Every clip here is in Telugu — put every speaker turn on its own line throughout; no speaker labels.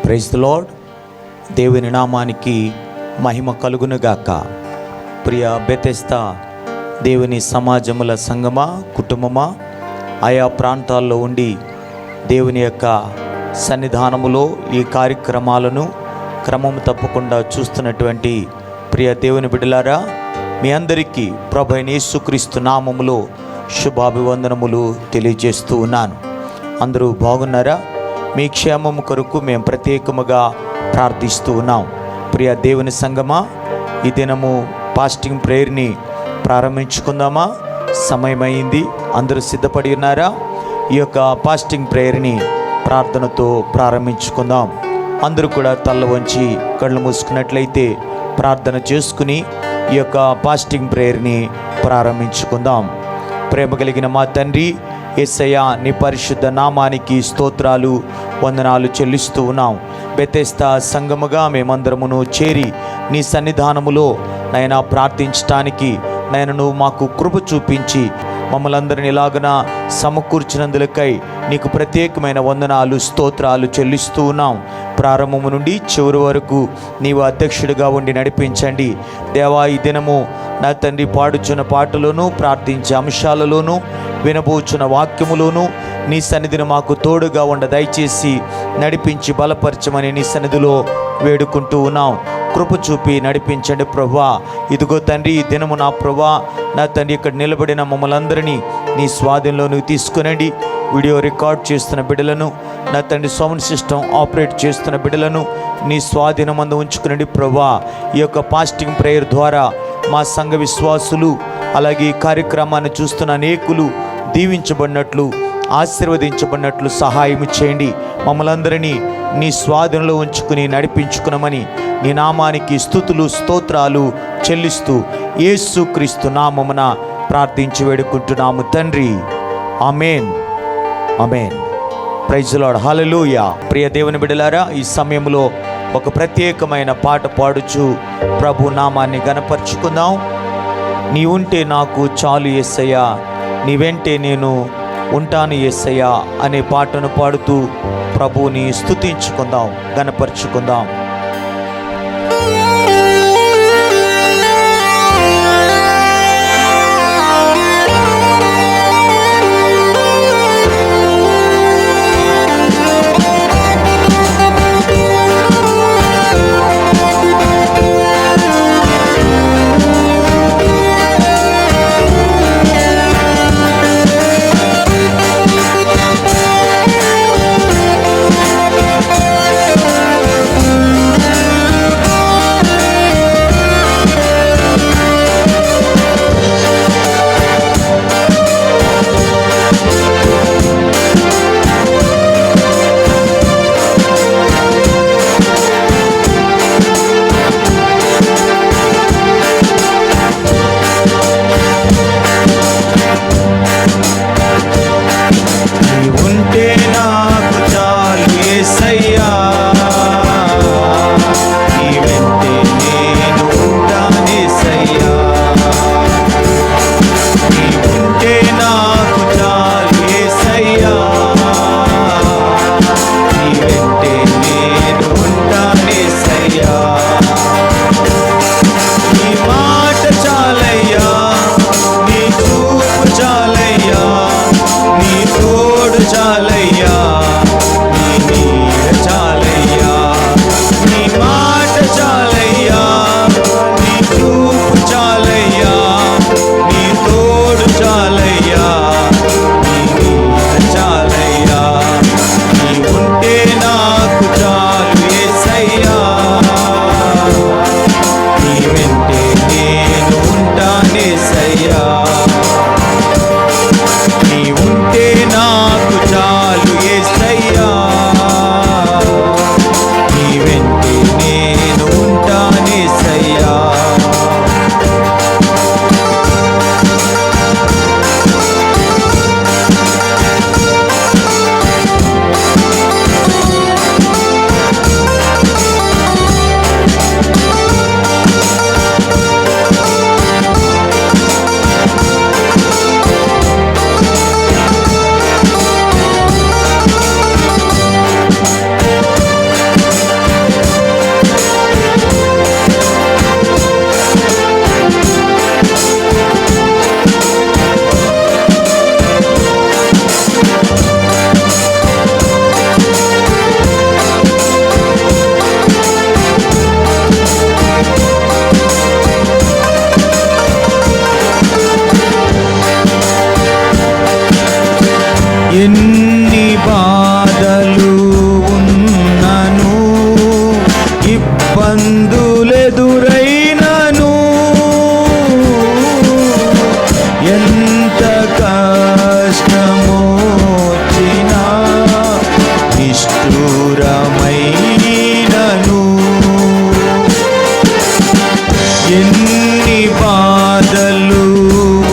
Praise the lord. దేవుని నామానికి మహిమ కలుగునుగాక. ప్రియ బెతెస్దా దేవుని సమాజముల సంగమా, కుటుంబమా, ఆయా ప్రాంతాల్లో ఉండి దేవుని యొక్క సన్నిధానములో ఈ కార్యక్రమాలను క్రమం తప్పకుండా చూస్తున్నటువంటి ప్రియ దేవుని బిడ్డలారా, మీ అందరికీ ప్రభువైన యేసుక్రీస్తు నామములో శుభాభివందనములు తెలియజేస్తూ ఉన్నాను. అందరూ బాగున్నారా? మీ క్షేమం కొరకు మేము ప్రత్యేకముగా ప్రార్థిస్తూ ఉన్నాం. ప్రియ దేవుని సంగమా, ఈ దినము ఫాస్టింగ్ ప్రేయర్ని ప్రారంభించుకుందామా? సమయమైంది. అందరూ సిద్ధపడి ఉన్నారా? ఈ యొక్క ఫాస్టింగ్ ప్రేయర్ని ప్రార్థనతో ప్రారంభించుకుందాం. అందరూ కూడా తల్ల వంచి కళ్ళు మూసుకున్నట్లయితే ప్రార్థన చేసుకుని ఈ యొక్క ఫాస్టింగ్ ప్రేయర్ని ప్రారంభించుకుందాం. ప్రేమ కలిగిన మా తండ్రి యేసయ్యా, నీ పరిశుద్ధ నామానికి స్తోత్రాలు, వందనాలు చెల్లిస్తూ ఉన్నాం. బెతెస్దా సంఘముగా మేమందరమును చేరి నీ సన్నిధానములో నైనా ప్రార్థించటానికి నువ్వు మాకు కృప చూపించి మమ్మల్ని అందరిని ఇలాగన సమకూర్చినందులకై నీకు ప్రత్యేకమైన వందనాలు, స్తోత్రాలు చెల్లిస్తూ ఉన్నాం. ప్రారంభము నుండి చివరి వరకు నీవు అధ్యక్షుడిగా ఉండి నడిపించండి దేవా. ఈ దినము నా తండ్రి పాడుచున్న పాటలోనూ, ప్రార్థించే అంశాలలోనూ, వినబోచున్న వాక్యములోనూ నీ సన్నిధిని మాకు తోడుగా ఉండ దయచేసి నడిపించి బలపరచమని నీ సన్నిధిలో వేడుకుంటూ ఉన్నాం. కృప చూపి నడిపించండి ప్రభువా. ఇదిగో తండ్రి, ఈ దినము నా ప్రభువా, నా తండ్రి ఇక్కడ నిలబడిన మమ్మల్ని అందరినీ నీ స్వాధీనంలో నువ్వు తీసుకునండి. వీడియో రికార్డ్ చేస్తున్న బిడ్డలను, నా తండ్రి సౌండ్ సిస్టమ్ ఆపరేట్ చేస్తున్న బిడ్డలను నీ స్వాధీనమందు ఉంచుకునండి ప్రభువా. ఈ యొక్క ఫాస్టింగ్ ప్రేయర్ ద్వారా మా సంఘ విశ్వాసులు, అలాగే ఈ కార్యక్రమాన్ని చూస్తున్న అనేకులు దీవించబడినట్లు, ఆశీర్వదించబడినట్లు సహాయం చేయండి. మమ్మల్ని అందరినీ నీ స్వాధీనంలో ఉంచుకుని నడిపించుకునమని నీ నామానికి స్తుతులు, స్తోత్రాలు చెల్లిస్తూ యేసుక్రీస్తు నామమున ప్రార్థించి వేడుకుంటున్నాము తండ్రి. Amen, amen. Praise the Lord. Hallelujah. ప్రియ దేవుని బిడ్డలారా, ఈ సమయంలో ఒక ప్రత్యేకమైన పాట పాడుచు ప్రభు నామాన్ని గణపరుచుకుందాం. నీ ఉంటే నాకు చాలు యేసయ్యా, నీ వెంటే నేను ఉంటాను యేసయ్యా అనే పాటను పాడుతూ ప్రభువుని స్తుతించుకుందాం, గణపరుచుకుందాం. ఎన్ని బాధలు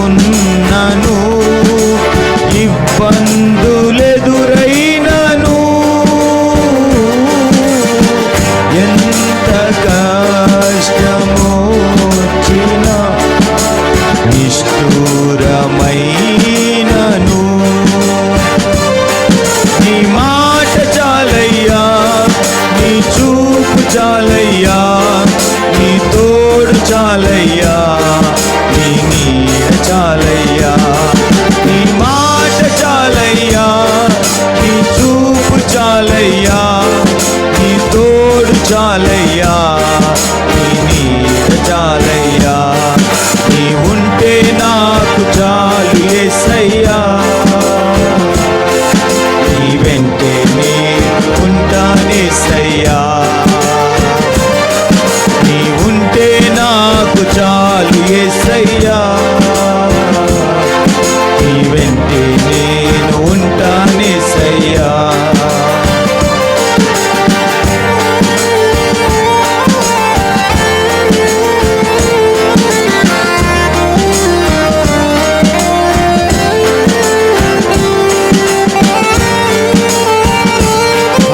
ఉన్నను, ఇబ్బందులెదురైనను, ఎంత కష్టమొచ్చిన నిష్ఠూరమైనను, నీ మాట చాలయ్యా, నీ చూపు చాలయ్యా, నీ తోడు చాలయ్యా, నీ నీడ చాలయ్యా, నీ మాట చాలయ్యా, నీ చూపు చాలయ్యా, నీ తోడు చాలయ్యా, నీ నీడ చాలయ్యా, నీ ఉంటే నాకు చాలు యేసయ్యా, నీ వెంటే నే ఉంటానేసయ్యా, నీ ఉంటే నాకు చాలు యేసయ్యా, నీ వెంటే నేను ఉంటానేసయ్యా.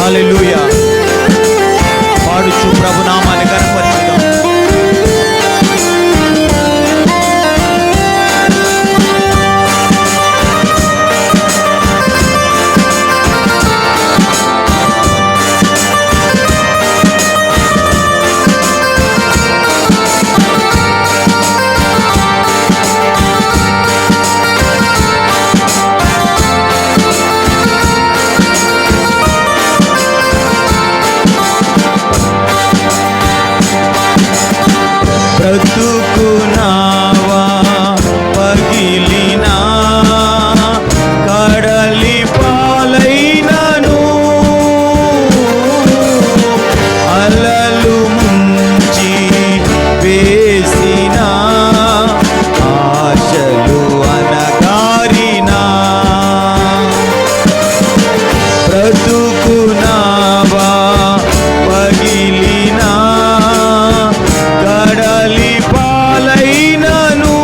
హల్లెలూయా. పాడుచు ప్రభు నామాన్ని కనపరచుదాం. బ్రతుకునావా పగిలినా, కడలి పాలైనను, అలలు ముంచి వేసిన ఆశలు అనగారినా, బ్రతుకునావా పగిలినా, కడలి పాలైనను,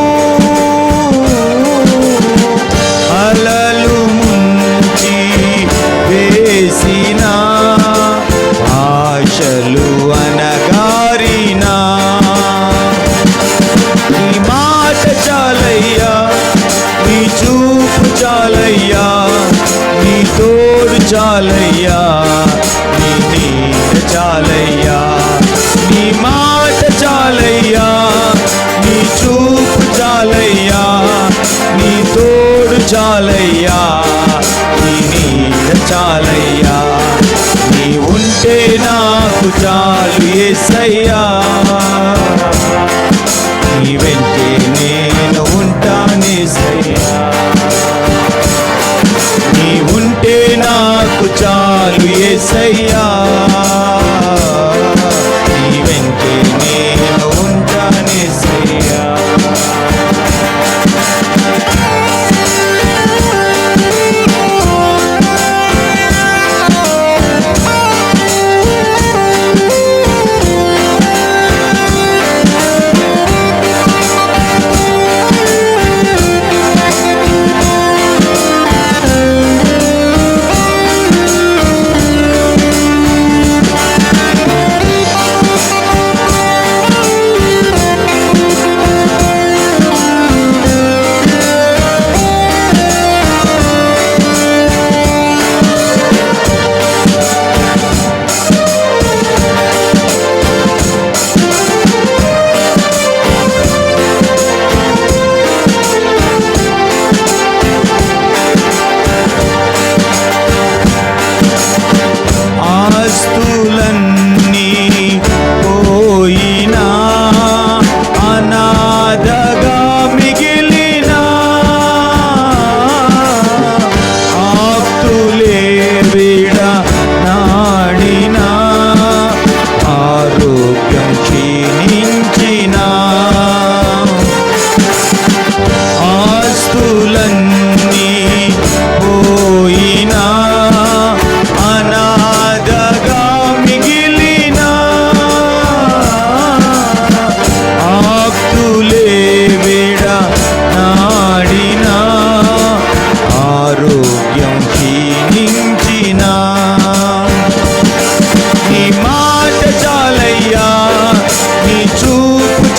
అలలు ముంచి వేసిన ఆశలు అనగారినా, నీ మాట చాలయ్యా, నీ చూపు చాలయ్యా, నీ తోడు చాలయ్యా, నీ నీడ చాలయ్యా, నీ మాట చాలయ్యా, నీ చూపు చాలయ్యా, నీ తోడు చాలయ్యా, నీ నీడ చాలయ్యా, నీ ఉంటే నాకు చాలు యేసయ్యా, నీ వెంటే నేను ఉంటానేసయ్యా, నీ ఉంటే నాకు చాలు యేసయ్యా, నీ వెంటే నేను ఉంటానేసయ్యా.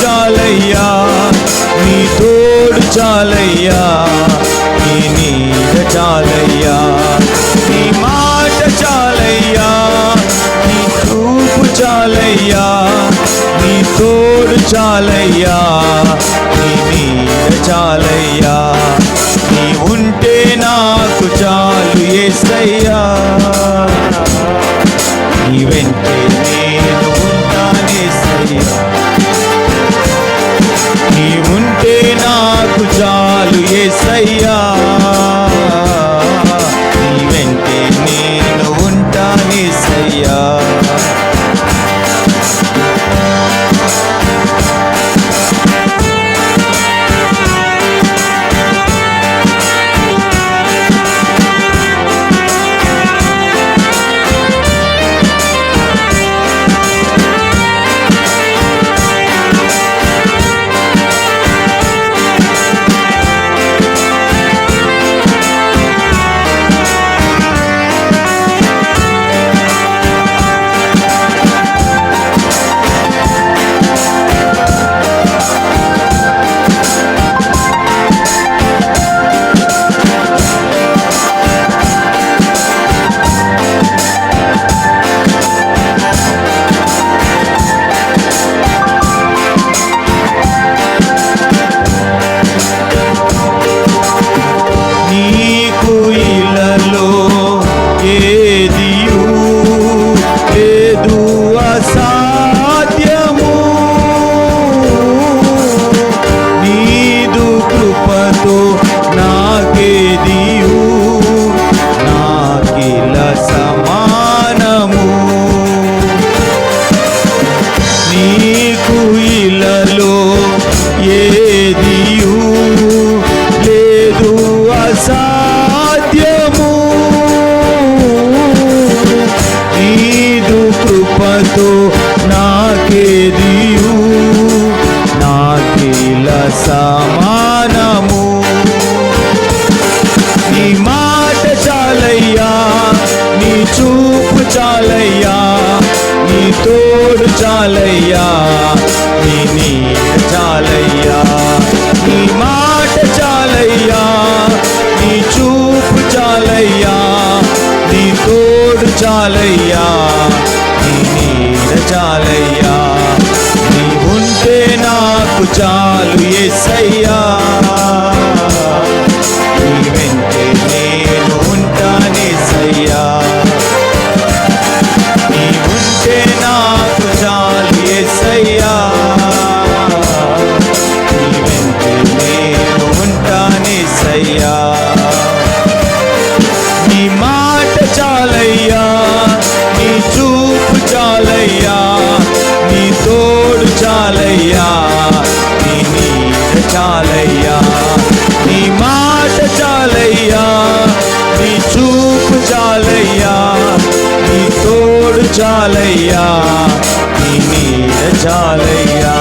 చాలయ్యా, నీ తోడు చాలయ్యా, నీ నీడ చాలయ్యా, నీ మాట చాలయ్యా, నీ చూపు చాలయ్యా, నీ తోడు చాలయ్యా, నీ నీడ చాలయ్యా, నీ ఉంటే నాకు చాలు యేసయ్యా, నీ వెంటే నేను ఉంటానేసయ్యా, నీ ఉంటే నాకు చాలు యేసయ్యా, నీ వెంటే నేను ఉంటానేసయ్యా. సమానము నీ మాట చాలయ్యా, నీ చూపు చాలయ్యా, నీ తోడు చాలయ్యా, నీ నీడ చాలయ్యా, నీ మాట చాలయ్యా, నీ చూపు చాలయ్యా, నీ తోడు చాలయ్యా, నీ నీడ చాలయ్యా, నీ ఉంటే నాకు చాలు యేసయ్యా, నీ వెంటే నేను ఉంటానేసయ్యా, నీ ఉంటే నాకు చాలు యేసయ్యా, నీ వెంటే నేను ఉంటానేసయ్యా, నీ మాట చాలయ్యా, నీ చూపు చాలయ్యా, నీ తోడు చాలయ్యా, నీ నీడ చాలయ్యా, నీ మాట చాలయ్యా, నీ చూపు చాలయ్యా, నీ తోడు చాలయ్యా, నీ నీడ చాలయ్యా.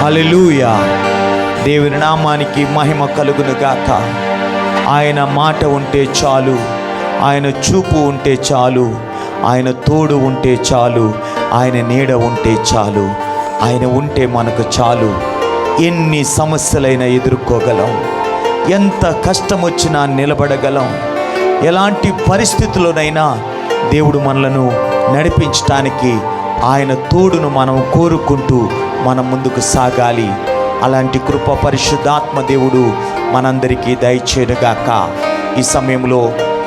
హల్లెలూయా. దేవుని నామానికి మహిమ కలుగును గాక. ఆయన మాట ఉంటే చాలు, ఆయన చూపు ఉంటే చాలు, ఆయన తోడు ఉంటే చాలు, ఆయన నీడ ఉంటే చాలు. ఆయన ఉంటే మనకు చాలు. ఎన్ని సమస్యలైనా ఎదుర్కోగలం, ఎంత కష్టం వచ్చినా నిలబడగలం. ఎలాంటి పరిస్థితుల్లోనైనా దేవుడు మనలను నడిపించటానికి ఆయన తోడును మనం కోరుకుంటూ మనం ముందుకు సాగాలి. అలాంటి కృప పరిశుద్ధాత్మ దేవుడు మనందరికీ దయచేయుగాక. ఈ సమయంలో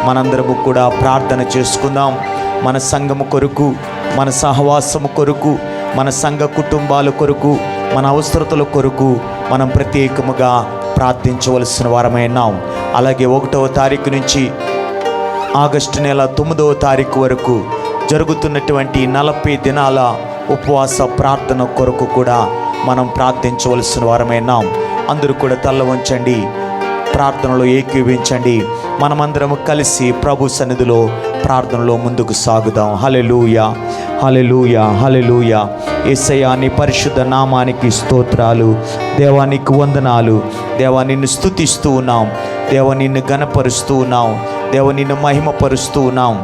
మనందరము కూడా ప్రార్థన చేసుకుందాం. మన సంఘము కొరకు, మన సహవాసము కొరకు, మన సంఘ కుటుంబాల కొరకు, మన అవసరతల కొరకు మనం ప్రత్యేకముగా ప్రార్థించవలసిన వారమైనాం. అలాగే 1వ తారీఖు నుంచి ఆగస్టు నెల 9వ తారీఖు వరకు జరుగుతున్నటువంటి 40 దినాల ఉపవాస ప్రార్థన కొరకు కూడా మనం ప్రార్థించవలసిన వారమైనాం. అందరూ కూడా తల్ల వంచండి, ప్రార్థనలో ఏకీవించండి. మనమందరము కలిసి ప్రభు సన్నిధిలో ప్రార్థనలో ముందుకు సాగుదాం. హల్లెలూయా, హల్లెలూయా, హల్లెలూయా. యేసయ్యా నీ పరిశుద్ధ నామానికి స్తోత్రాలు. దేవా నీకు వందనాలు. దేవా నిన్ను స్తుతిస్తూ ఉన్నాం. దేవా నిన్ను ఘనపరుస్తూ ఉన్నాం. దేవా నిన్ను మహిమపరుస్తూ ఉన్నాం.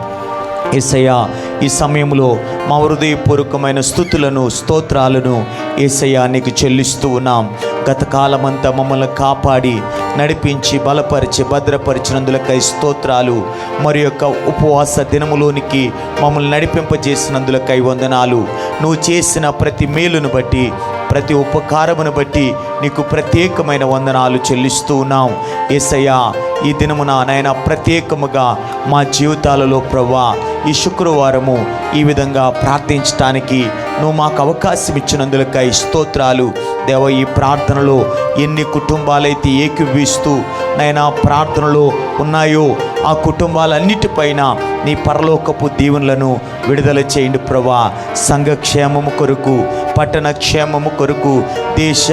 యేసయ్యా, ఈ సమయంలో మా హృదయపూర్వకమైన స్తుతులను స్తోత్రాలను యేసయ్యా నీకు చెల్లిస్తూ ఉన్నాం. గత కాలమంతా మమ్మల్ని కాపాడి నడిపించి బలపరిచి భద్రపరిచినందులకై స్తోత్రాలు. మరి యొక్క ఉపవాస దినములోనికి మమ్మల్ని నడిపింపజేసినందులకై వందనాలు. నువ్వు చేసిన ప్రతి మేలును బట్టి, ప్రతి ఉపకారమును బట్టి నీకు ప్రత్యేకమైన వందనాలు చెల్లిస్తూ ఉన్నాం. యేసయ్యా, ఈ దినమున నాయన ప్రత్యేకముగా మా జీవితాలలో ప్రభువా ఈ శుక్రవారము ఈ విధంగా ప్రార్థించటానికి నువ్వు మాకు అవకాశం ఇచ్చినందులకై స్తోత్రాలు. దేవ, ఈ ప్రార్థనలో ఎన్ని కుటుంబాలైతే ఏకీభవిస్తూ నైనా ప్రార్థనలో ఉన్నాయో ఆ కుటుంబాలన్నిటిపైన నీ పరలోకపు దీవెనలను విడుదల చేయండి ప్రభువా. సంఘ క్షేమము కొరకు, పట్టణ క్షేమము కొరకు, దేశ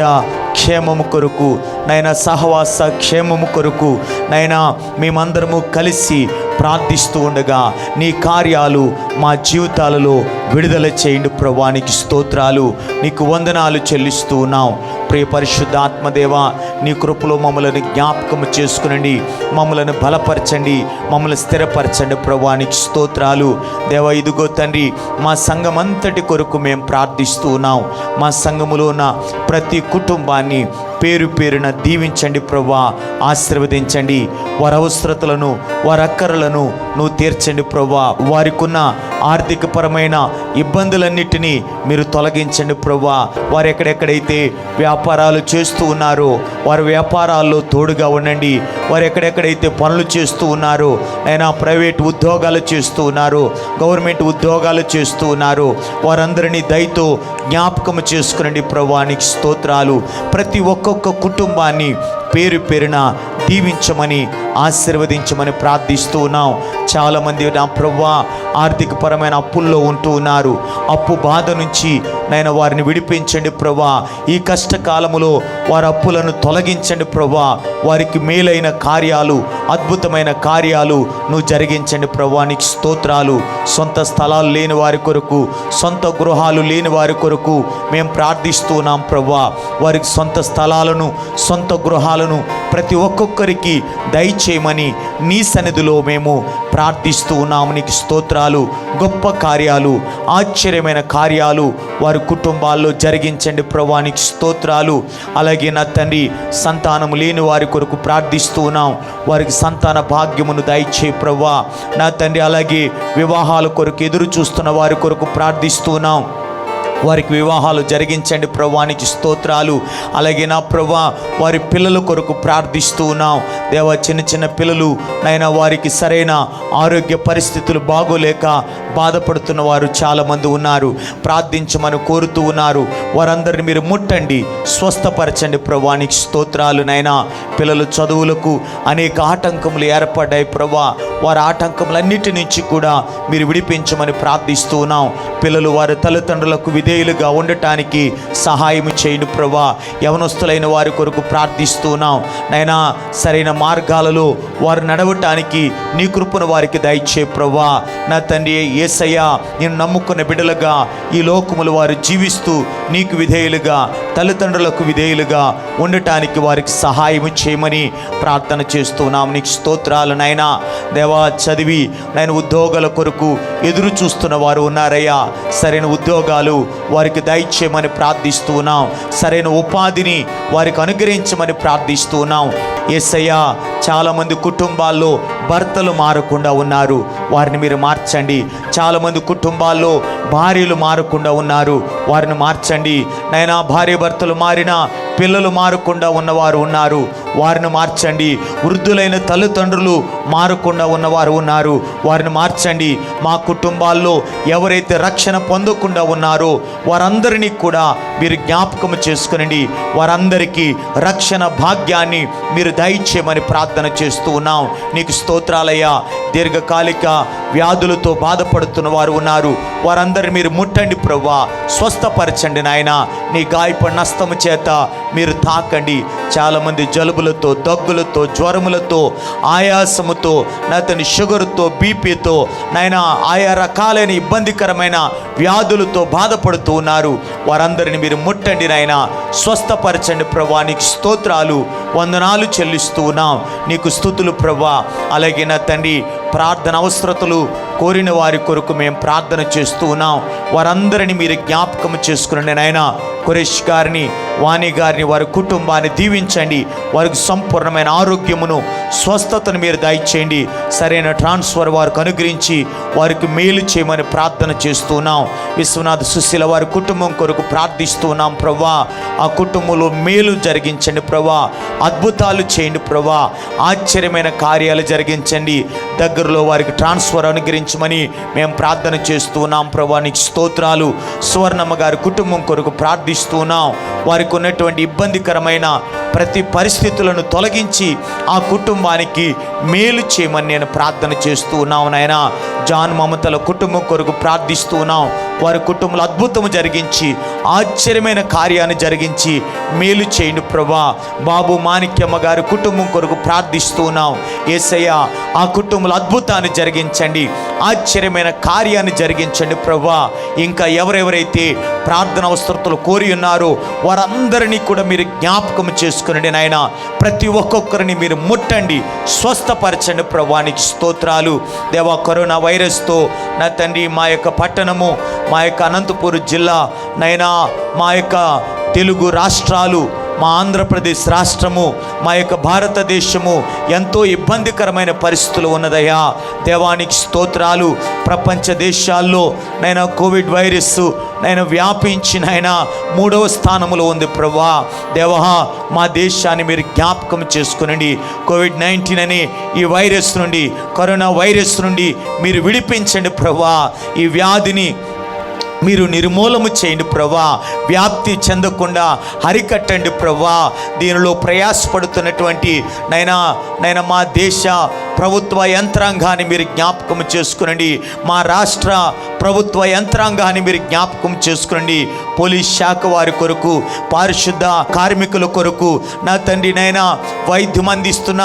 క్షేమము కొరకు నైనా, సహవాస క్షేమము కొరకు నైనా మేమందరము కలిసి ప్రార్థిస్తూ ఉండగా నీ కార్యాలు మా జీవితాలలో విడుదల చేయండి ప్రభువా. నీకు స్తోత్రాలు, నీకు వందనాలు చెల్లిస్తూ ఉన్నాం. ప్రియ పరిశుద్ధాత్మదేవా, నీ కృపలో మమ్మల్ని జ్ఞాపకము చేసుకునండి, మమ్మల్ని బలపరచండి, మమ్మల్ని స్థిరపరచండి ప్రభువా. నీకు స్తోత్రాలు దేవా. ఇదిగో తండ్రి, మా సంఘం అంతటి కొరకు మేము ప్రార్థిస్తూ ఉన్నాం. మా సంఘములో ఉన్న ప్రతి కుటుంబాన్ని పేరు పేరున దీవించండి ప్రభువా, ఆశీర్వదించండి. వారి అవసరతలను, వారి అక్కరలను నువ్వు తీర్చండి ప్రభువా. వారికి ఉన్న ఆర్థికపరమైన ఇబ్బందులన్నిటినీ మీరు తొలగించండి ప్రభువా. వారు ఎక్కడెక్కడైతే వ్యాపారాలు చేస్తూ ఉన్నారో వారి వ్యాపారాల్లో తోడుగా ఉండండి. వారు ఎక్కడెక్కడైతే పనులు చేస్తూ ఉన్నారో అయినా, ప్రైవేట్ ఉద్యోగాలు చేస్తూ ఉన్నారు, గవర్నమెంట్ ఉద్యోగాలు చేస్తూ ఉన్నారు, వారందరినీ దయతో జ్ఞాపకం చేసుకునండి ప్రభువా. నీకు స్తోత్రాలు. ప్రతి ఒక్కొక్క కుటుంబాన్ని పేరు పేరున దీవించమని, ఆశీర్వదించమని ప్రార్థిస్తూ ఉన్నాం. చాలామంది నా ప్రభువా ఆర్థికపరమైన అప్పుల్లో ఉంటూ ఉన్నారు. అప్పు బాధ నుంచి నేను వారిని విడిపించండి ప్రభువా. ఈ కష్టకాలములో వారి అప్పులను తొలగించండి ప్రభువా. వారికి మేలైన కార్యాలు, అద్భుతమైన కార్యాలు నువ్వు జరిగించండి ప్రభువా. నీకు స్తోత్రాలు. సొంత స్థలాలు లేని వారి కొరకు, సొంత గృహాలు లేని వారి కొరకు మేము ప్రార్థిస్తూ ఉన్నాం ప్రభువా. వారికి సొంత స్థలాలను, సొంత గృహాలను ప్రతి ఒక్కొక్కరికి దయచేయమని నీ సన్నిధిలో మేము ప్రార్థిస్తూ ఉన్నాము. నీకు స్తోత్రాలు. గొప్ప కార్యాలు, ఆశ్చర్యమైన కార్యాలు వారి కుటుంబాల్లో జరిగించండి ప్రభువా. నీకు స్తోత్రాలు. అలాగే నా తండ్రి, సంతానం లేని వారి కొరకు ప్రార్థిస్తూ ఉన్నాం. వారికి సంతాన భాగ్యమును దయచేయి ప్రభువా. నా తండ్రి, అలాగే వివాహాల కొరకు ఎదురు చూస్తున్న వారి కొరకు ప్రార్థిస్తూ ఉన్నాం. వారికి వివాహాలు జరిగించండి ప్రభువా. నీకు స్తోత్రాలు. అలాగే నా ప్రభువా, వారి పిల్లల కొరకు ప్రార్థిస్తూ ఉన్నాం దేవా. చిన్న చిన్న పిల్లలు నైనా, వారికి సరైన ఆరోగ్య పరిస్థితులు బాగోలేక బాధపడుతున్న వారు చాలామంది ఉన్నారు. ప్రార్థించమని కోరుతూ ఉన్నారు. వారందరిని మీరు ముట్టండి, స్వస్థపరచండి ప్రభువా. నీకు స్తోత్రాలు నైనా. పిల్లల చదువులకు అనేక ఆటంకములు ఏర్పడ్డాయి ప్రభువా. వారి ఆటంకములన్నిటి నుంచి కూడా మీరు విడిపించమని ప్రార్థిస్తూ ఉన్నాం. పిల్లలు వారి తల్లిదండ్రులకు విధేయులుగా ఉండటానికి సహాయం చేయండి ప్రభువా. యవనస్తులైన వారి కొరకు ప్రార్థిస్తున్నాం నైనా. సరైన మార్గాలలో వారు నడవటానికి నీ కృపను వారికి దయచే ప్రభువా. నా తండ్రి యేసయ్యా, నేను నమ్ముకున్న బిడ్డలుగా ఈ లోకములు వారు జీవిస్తూ నీకు విధేయులుగా, తల్లిదండ్రులకు విధేయులుగా ఉండటానికి వారికి సహాయం చేయమని ప్రార్థన చేస్తున్నాం. నీకు స్తోత్రాలు నైనా. దేవా, చదివి నేను ఉద్యోగాల కొరకు ఎదురు చూస్తున్న వారు ఉన్నారయ్యా. సరైన ఉద్యోగాలు వారికి దయచేయమని ప్రార్థిస్తూ ఉన్నాం. సరైన ఉపాధిని వారికి అనుగ్రహించమని ప్రార్థిస్తూ ఉన్నాం. యేసయ్యా, చాలామంది కుటుంబాల్లో భర్తలు మారకుండా ఉన్నారు, వారిని మీరు మార్చండి. చాలామంది కుటుంబాల్లో భార్యలు మారకుండా ఉన్నారు, వారిని మార్చండి నైనా. భార్య భర్తలు మారినా పిల్లలు మారకుండా ఉన్నవారు ఉన్నారు, వారిని మార్చండి. వృద్ధులైన తల్లిదండ్రులు మారకుండా ఉన్నవారు ఉన్నారు, వారిని మార్చండి. మా కుటుంబాల్లో ఎవరైతే రక్షణ పొందకుండా ఉన్నారో వారందరినీ కూడా మీరు జ్ఞాపకం చేసుకునండి. వారందరికీ రక్షణ భాగ్యాన్ని మీరు దయచేయమని ప్రార్థన చేస్తూ ఉన్నాం. నీకు స్తోత్రాలయ్యా. దీర్ఘకాలిక వ్యాధులతో బాధపడుతున్న వారు ఉన్నారు, వారందరిని మీరు ముట్టండి ప్రభువా. స్వస్థపరచండి నాయన. నీ గాయపడిన హస్తము చేత మీరు తాకండి. చాలామంది జలుబులతో, దగ్గులతో, జ్వరములతో, ఆయాసముతో, నా తండ్రి షుగర్తో, బీపీతో, నాయన ఆయా రకాలైన ఇబ్బందికరమైన వ్యాధులతో బాధపడుతూ ఉన్నారు. వారందరిని మీరు ముట్టండి నాయన, స్వస్థపరచండి ప్రభా. నీకు స్తోత్రాలు, వందనాలు చెల్లిస్తూ ఉన్నాం. నీకు స్తుతులు ప్రభా. అలాగే నా తండ్రి ప్రార్థన అవసరతలు కోరిన వారి కొరకు మేము ప్రార్థన చేస్తూ ఉన్నాం. వారందరినీ మీరు జ్ఞాపకం చేసుకునండి నాయన. కురేష్ గారిని, వాణి గారిని, వారి కుటుంబాన్ని దీవించండి. వారికి సంపూర్ణమైన ఆరోగ్యమును, స్వస్థతను మీరు దయచేయండి. సరైన ట్రాన్స్ఫర్ వారికి అనుగ్రహించి వారికి మేలు చేయమని ప్రార్థన చేస్తున్నాం. విశ్వనాథ్ సుశీల వారి కుటుంబం కొరకు ప్రార్థిస్తూ ఉన్నాం ప్రభా. ఆ కుటుంబంలో మేలు జరిగించండి ప్రభా. అద్భుతాలు చేయండి ప్రభా. ఆశ్చర్యమైన కార్యాలు జరిగించండి. దగ్గరలో వారికి ట్రాన్స్ఫర్ అనుగ్రహించమని మేము ప్రార్థన చేస్తూ ఉన్నాం ప్రభా. నీకు స్తోత్రాలు. సువర్ణమ్మ గారి కుటుంబం కొరకు ప్రార్థిస్తూ ఉన్నాం. వారికి ఉన్నటువంటి ఇబ్బందికరమైన ప్రతి పరిస్థితులను తొలగించి ఆ కుటుంబానికి మేలు చేయమని నేను ప్రార్థన చేస్తూ ఉన్నాను నాయన. జాన్ మమతల కుటుంబం కొరకు ప్రార్థిస్తూ ఉన్నాం. వారి కుటుంబంలో అద్భుతం జరిగించి ఆశ్చర్యమైన కార్యాన్ని జరిగించి మేలు చేయండి ప్రభా. బాబు మాణిక్యమ్మ గారి కుటుంబం కొరకు ప్రార్థిస్తూ ఉన్నాం. యేసయ్య ఆ కుటుంబంలో అద్భుతాన్ని జరిగించండి, ఆశ్చర్యమైన కార్యాన్ని జరిగించండి ప్రభా. ఇంకా ఎవరెవరైతే ప్రార్థన అవసరతలు కోరి ఉన్నారో వారందరినీ కూడా మీరు జ్ఞాపకం చేసుకునండి నాయన. ప్రతి ఒక్కొక్కరిని మీరు ముట్టండి, స్వస్థపరచండి ప్రభా. నీకు స్తోత్రాలు దేవా. కరోనా వైరస్తో నా తండ్రి మా యొక్క పట్టణము, మా యొక్క అనంతపురం జిల్లా నైనా, మా యొక్క తెలుగు రాష్ట్రాలు, మా ఆంధ్రప్రదేశ్ రాష్ట్రము, మా యొక్క భారతదేశము ఎంతో ఇబ్బందికరమైన పరిస్థితులు ఉన్నదయ్యా. దేవానికి స్తోత్రాలు. ప్రపంచ దేశాల్లో నైనా కోవిడ్ వైరస్ నైనా వ్యాపించి నైనా 3వ స్థానంలో ఉంది ప్రభా. దేవా మా దేశాన్ని మీరు జ్ఞాపకం చేసుకునండి. కోవిడ్-19 అనే ఈ వైరస్ నుండి, కరోనా వైరస్ నుండి మీరు విడిపించండి ప్రభా. ఈ వ్యాధిని మీరు నిర్మూలన చేయండి ప్రభా. వ్యాప్తి చెందకుండా అరికట్టండి ప్రభా. దీనిలో ప్రయాసపడుతున్నటువంటి నైనా మా దేశ ప్రభుత్వ యంత్రాంగాన్ని మీరు జ్ఞాపకం చేసుకునండి. మా రాష్ట్ర ప్రభుత్వ యంత్రాంగాన్ని మీరు జ్ఞాపకం చేసుకునండి. పోలీస్ శాఖ వారి కొరకు, పారిశుద్ధ కార్మికుల కొరకు, నా తండ్రి నైనా వైద్యం అందిస్తున్న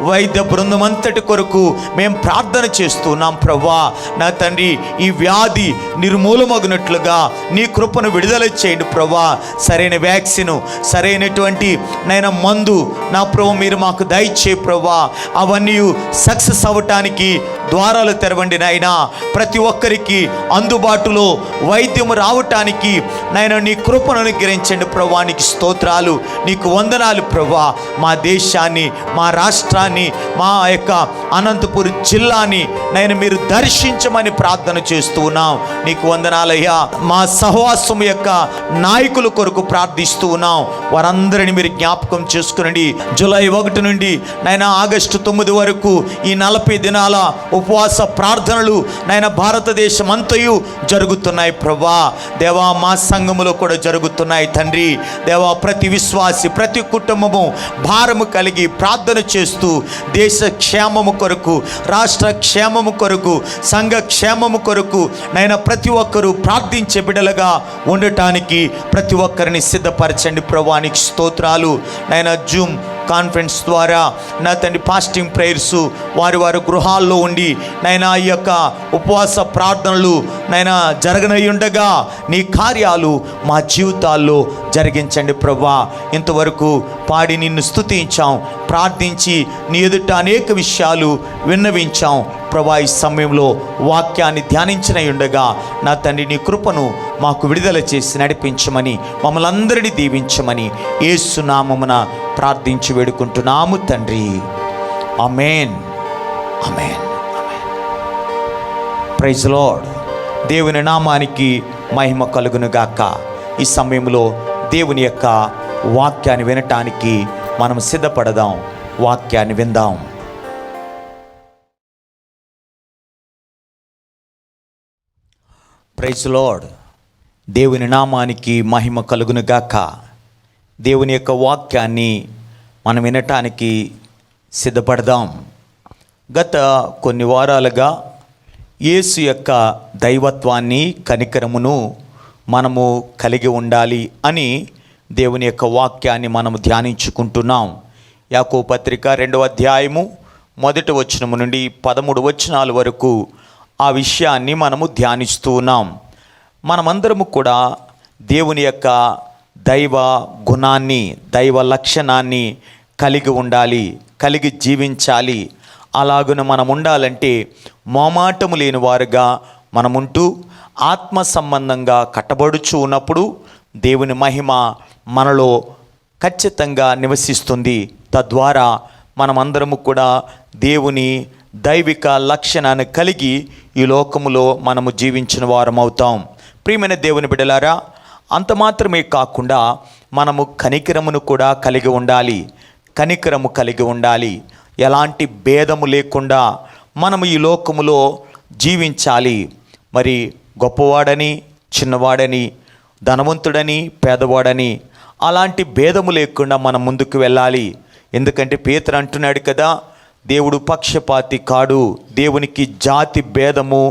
వైద్య బృందం అంతటి కొరకు మేము ప్రార్థన చేస్తున్నాం ప్రభా. నా తండ్రి ఈ వ్యాధి నిర్మూలమగునట్లుగా నీ కృపను విడుదల చేయండి ప్రభా. సరైన వ్యాక్సిన్, సరైనటువంటి నైనా మందు నా ప్రభు మీరు మాకు దయచే ప్రభా. అవన్నీ సక్సెస్ అవ్వటానికి ద్వారాలు తెరవండి నాయనా. ప్రతి ఒక్కరికి అందుబాటులో వైద్యము రావటానికి నాయన నీ కృపను అనుగ్రహించండి ప్రభా. నీకు స్తోత్రాలు, నీకు వందనాలు ప్రభా. మా దేశాన్ని, మా రాష్ట్రాన్ని, మా యొక్క అనంతపురం జిల్లాని నాయన మీరు దర్శించమని ప్రార్థన చేస్తూ ఉన్నాం. నీకు వందనాలయ్యా. మా సహవాసం యొక్క నాయకుల కొరకు ప్రార్థిస్తూ ఉన్నాం. వారందరినీ మీరు జ్ఞాపకం చేసుకునండి. జూలై 1 నుండి నాయన ఆగస్టు 9 వరకు ఈ 40 దినాల ఉపవాస ప్రార్థనలు నాయన భారతదేశం అంతయు జరుగుతున్నాయి ప్రభా. దేవా మా సంఘములో కూడా జరుగుతున్నాయి తండ్రి. దేవా ప్రతి విశ్వాసి, ప్రతి కుటుంబము భారము కలిగి ప్రార్థన చేస్తూ దేశ క్షేమము కొరకు, రాష్ట్ర క్షేమము కొరకు, సంఘ క్షేమము కొరకు నైనా ప్రతి ఒక్కరూ ప్రార్థించే బిడ్డలుగా ఉండటానికి ప్రతి ఒక్కరిని సిద్ధపరచండి ప్రభా. నీకు స్తోత్రాలు. నైనా జూమ్ కాన్ఫరెన్స్ ద్వారా నా తండ్రి ఫాస్టింగ్ ప్రేయర్స్ వారి గృహాల్లో ఉండి నైనా ఈ యొక్క ఉపవాస ప్రార్థనలు నైనా జరగనయ్యుండగా నీ కార్యాలు మా జీవితాల్లో జరిగించండి ప్రభా. ఇంతవరకు పాడి నిన్ను స్తుతించాం, ప్రార్థించి నీ ఎదుట అనేక విషయాలు విన్నవించాం ప్రభా. ఈ సమయంలో వాక్యాన్ని ధ్యానించనయ్యుండగా నా తండ్రి నీ కృపను మాకు విడుదల చేసి నడిపించమని, మమ్మల్ని అందరినీ దీవించమని యేసు నామమున ప్రార్థించి వేడుకుంటున్నాము తండ్రి. ఆమేన్, ఆమేన్, ఆమేన్. Praise Lord. దేవుని నామానికి మహిమ కలుగును గాక. ఈ సమయంలో దేవుని యొక్క వాక్యాన్ని వినటానికి మనం సిద్ధపడదాం. వాక్యాన్ని విందాం. Praise Lord. దేవుని నామానికి మహిమ కలుగును గాక. దేవుని యొక్క వాక్యాన్ని మనం వినటానికి సిద్ధపడదాం. గత కొన్ని వారాలుగా యేసు యొక్క దైవత్వాన్ని, కనికరమును మనము కలిగి ఉండాలి అని దేవుని యొక్క వాక్యాన్ని మనం ధ్యానించుకుంటున్నాం. యాకోబు పత్రిక 2వ అధ్యాయము 1వ వచనము నుండి 13 వచనాల వరకు ఆ విషయాన్ని మనము ధ్యానిస్తూ ఉన్నాం. మనమందరము కూడా దేవుని యొక్క దైవ గుణాన్ని, దైవ లక్షణాన్ని కలిగి ఉండాలి, కలిగి జీవించాలి. అలాగున మనం ఉండాలంటే మోమాటము లేని వారుగా మనముంటూ ఆత్మ సంబంధంగా కట్టబడుచు ఉన్నప్పుడు దేవుని మహిమ మనలో ఖచ్చితంగా నివసిస్తుంది. తద్వారా మనమందరము కూడా దేవుని దైవిక లక్షణాన్ని కలిగి ఈ లోకములో మనము జీవించిన వారం అవుతాం. ప్రియమైన దేవుని బిడ్డలారా, అంత మాత్రమే కాకుండా మనము కనికరమును కూడా కలిగి ఉండాలి. కనికరము కలిగి ఉండాలి. ఎలాంటి భేదము లేకుండా మనము ఈ లోకములో జీవించాలి. మరి గొప్పవాడని, చిన్నవాడని, ధనవంతుడని, పేదవాడని అలాంటి భేదము లేకుండా మనం ముందుకు వెళ్ళాలి. ఎందుకంటే పేతురు అంటున్నాడు కదా, దేవుడు పక్షపాతి కాడు, దేవునికి జాతి భేదము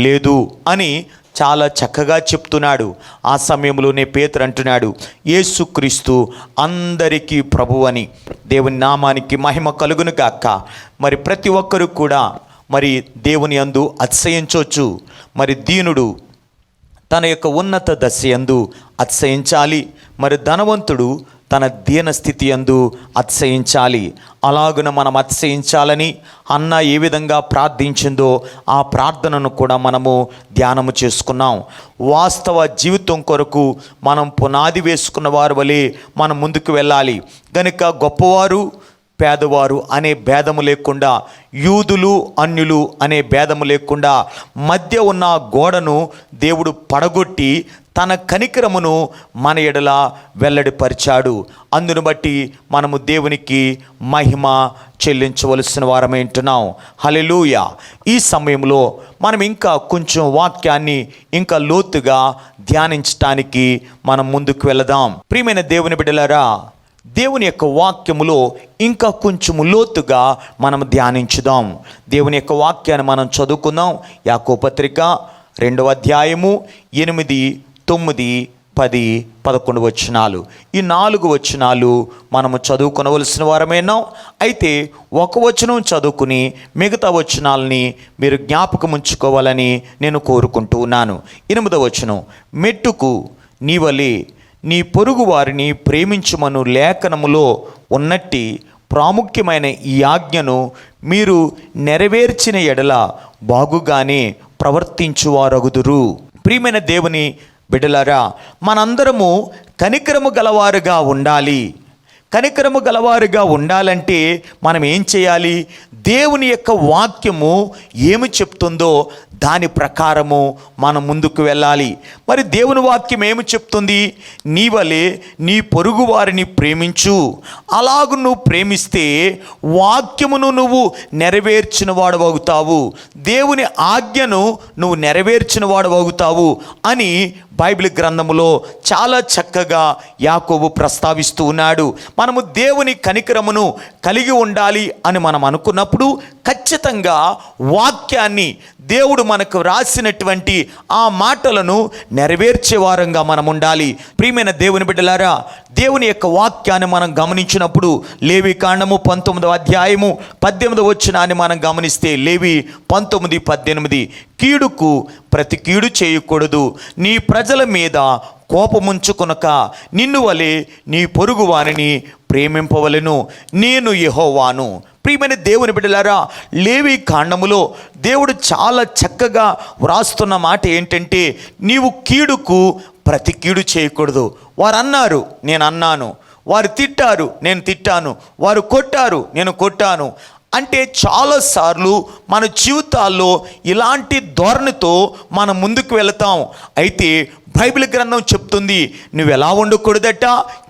లేదు అని చాలా చక్కగా చెప్తున్నాడు. ఆ సమయంలోనే పేతురు అంటున్నాడు, యేసుక్రీస్తు అందరికీ ప్రభువని. దేవుని నామానికి మహిమ కలుగును గాక. మరి ప్రతి ఒక్కరు కూడా మరి దేవుని యందు అతిశయించవచ్చు. మరి దీనుడు తన యొక్క ఉన్నత దశ యందు అతిశయించాలి. మరి ధనవంతుడు తన దీన స్థితి యందు అతిశయించాలి. అలాగున మనం అతిశయించాలని అన్న ఏ విధంగా ప్రార్థించిందో ఆ ప్రార్థనను కూడా మనము ధ్యానము చేసుకున్నాం. వాస్తవ జీవితం కొరకు మనం పునాది వేసుకున్న వారి వలె మనం ముందుకు వెళ్ళాలి. గనుక గొప్పవారు, పేదవారు అనే భేదము లేకుండా, యూదులు అన్యులు అనే భేదము లేకుండా మధ్య ఉన్న గోడను దేవుడు పడగొట్టి తన కనికరమును మన ఎడల వెల్లడిపరిచాడు. అందును బట్టి మనము దేవునికి మహిమ చెల్లించవలసిన వారమై ఉంటున్నాం. హల్లెలూయా. ఈ సమయంలో మనం ఇంకా కొంచెం వాక్యాన్ని ఇంకా లోతుగా ధ్యానించటానికి మనం ముందుకు వెళదాం. ప్రియమైన దేవుని బిడ్డలారా, దేవుని యొక్క వాక్యములో ఇంకా కొంచెము లోతుగా మనం ధ్యానించుదాం. దేవుని యొక్క వాక్యాన్ని మనం చదువుకుందాం. యాకోబు పత్రిక 2వ అధ్యాయము 8, 9, 10, 11 వచనాలు. ఈ 4 వచనాలు మనము చదువుకొనవలసిన వారమేనాం. అయితే ఒక వచనం చదువుకుని మిగతా వచనాలని మీరు జ్ఞాపకం ఉంచుకోవాలని నేను కోరుకుంటూ ఉన్నాను. 8వ వచనం, మెట్టుకు నీవలే నీ పొరుగు వారిని ప్రేమించుమను లేఖనములో ఉన్నట్టి ప్రాముఖ్యమైన ఈ ఆజ్ఞను మీరు నెరవేర్చిన ఎడల బాగుగానే ప్రవర్తించువారగుదురు. ప్రియమైన దేవుని బిడ్డలారా, మనందరము కనికరము గలవారుగా ఉండాలి. కనికరము గలవారుగా ఉండాలంటే మనం ఏం చేయాలి? దేవుని యొక్క వాక్యము ఏమి చెప్తుందో దాని ప్రకారము మనం ముందుకు వెళ్ళాలి. మరి దేవుని వాక్యం ఏమి చెప్తుంది? నీ వలె నీ పొరుగు వారిని ప్రేమించు. అలాగు నువ్వు ప్రేమిస్తే వాక్యమును నువ్వు నెరవేర్చిన వాడవవుతావు, దేవుని ఆజ్ఞను నువ్వు నెరవేర్చిన వాడవవుతావు అని బైబిల్ గ్రంథములో చాలా చక్కగా యాకోబు ప్రస్తావిస్తూ ఉన్నాడు. మనము దేవుని కనికరమును కలిగి ఉండాలి అని మనం అనుకున్నప్పుడు ఖచ్చితంగా వాక్యాన్ని, దేవుడు మనకు రాసినటువంటి ఆ మాటలను నెరవేర్చే వారంగా మనం ఉండాలి. ప్రియమైన దేవుని బిడ్డలారా, దేవుని యొక్క వాక్యాన్ని మనం గమనించినప్పుడు లేవి కాండము 19వ అధ్యాయము 18వ వచనాన్ని మనం గమనిస్తే, లేవి 19:18, కీడుకు ప్రతి కీడు చేయకూడదు, నీ ప్రజల మీద కోపముంచుకొనక నిన్ను వలె నీ పొరుగు వారిని ప్రేమింపవలెను, నేను యెహోవాను. ప్రియమైన దేవుని బిడ్డలారా, లేవి కాండములో దేవుడు చాలా చక్కగా వ్రాస్తున్న మాట ఏంటంటే, నీవు కీడుకు ప్రతి కీడు చేయకూడదు. వారు అన్నారు, నేను అన్నాను. వారు తిట్టారు, నేను తిట్టాను. వారు కొట్టారు, నేను కొట్టాను. అంటే చాలాసార్లు మన జీవితాల్లో ఇలాంటి ధోరణితో మనం ముందుకు వెళతాం. అయితే బైబిల్ గ్రంథం చెప్తుంది, నువ్వు ఎలా ఉండకూడదట?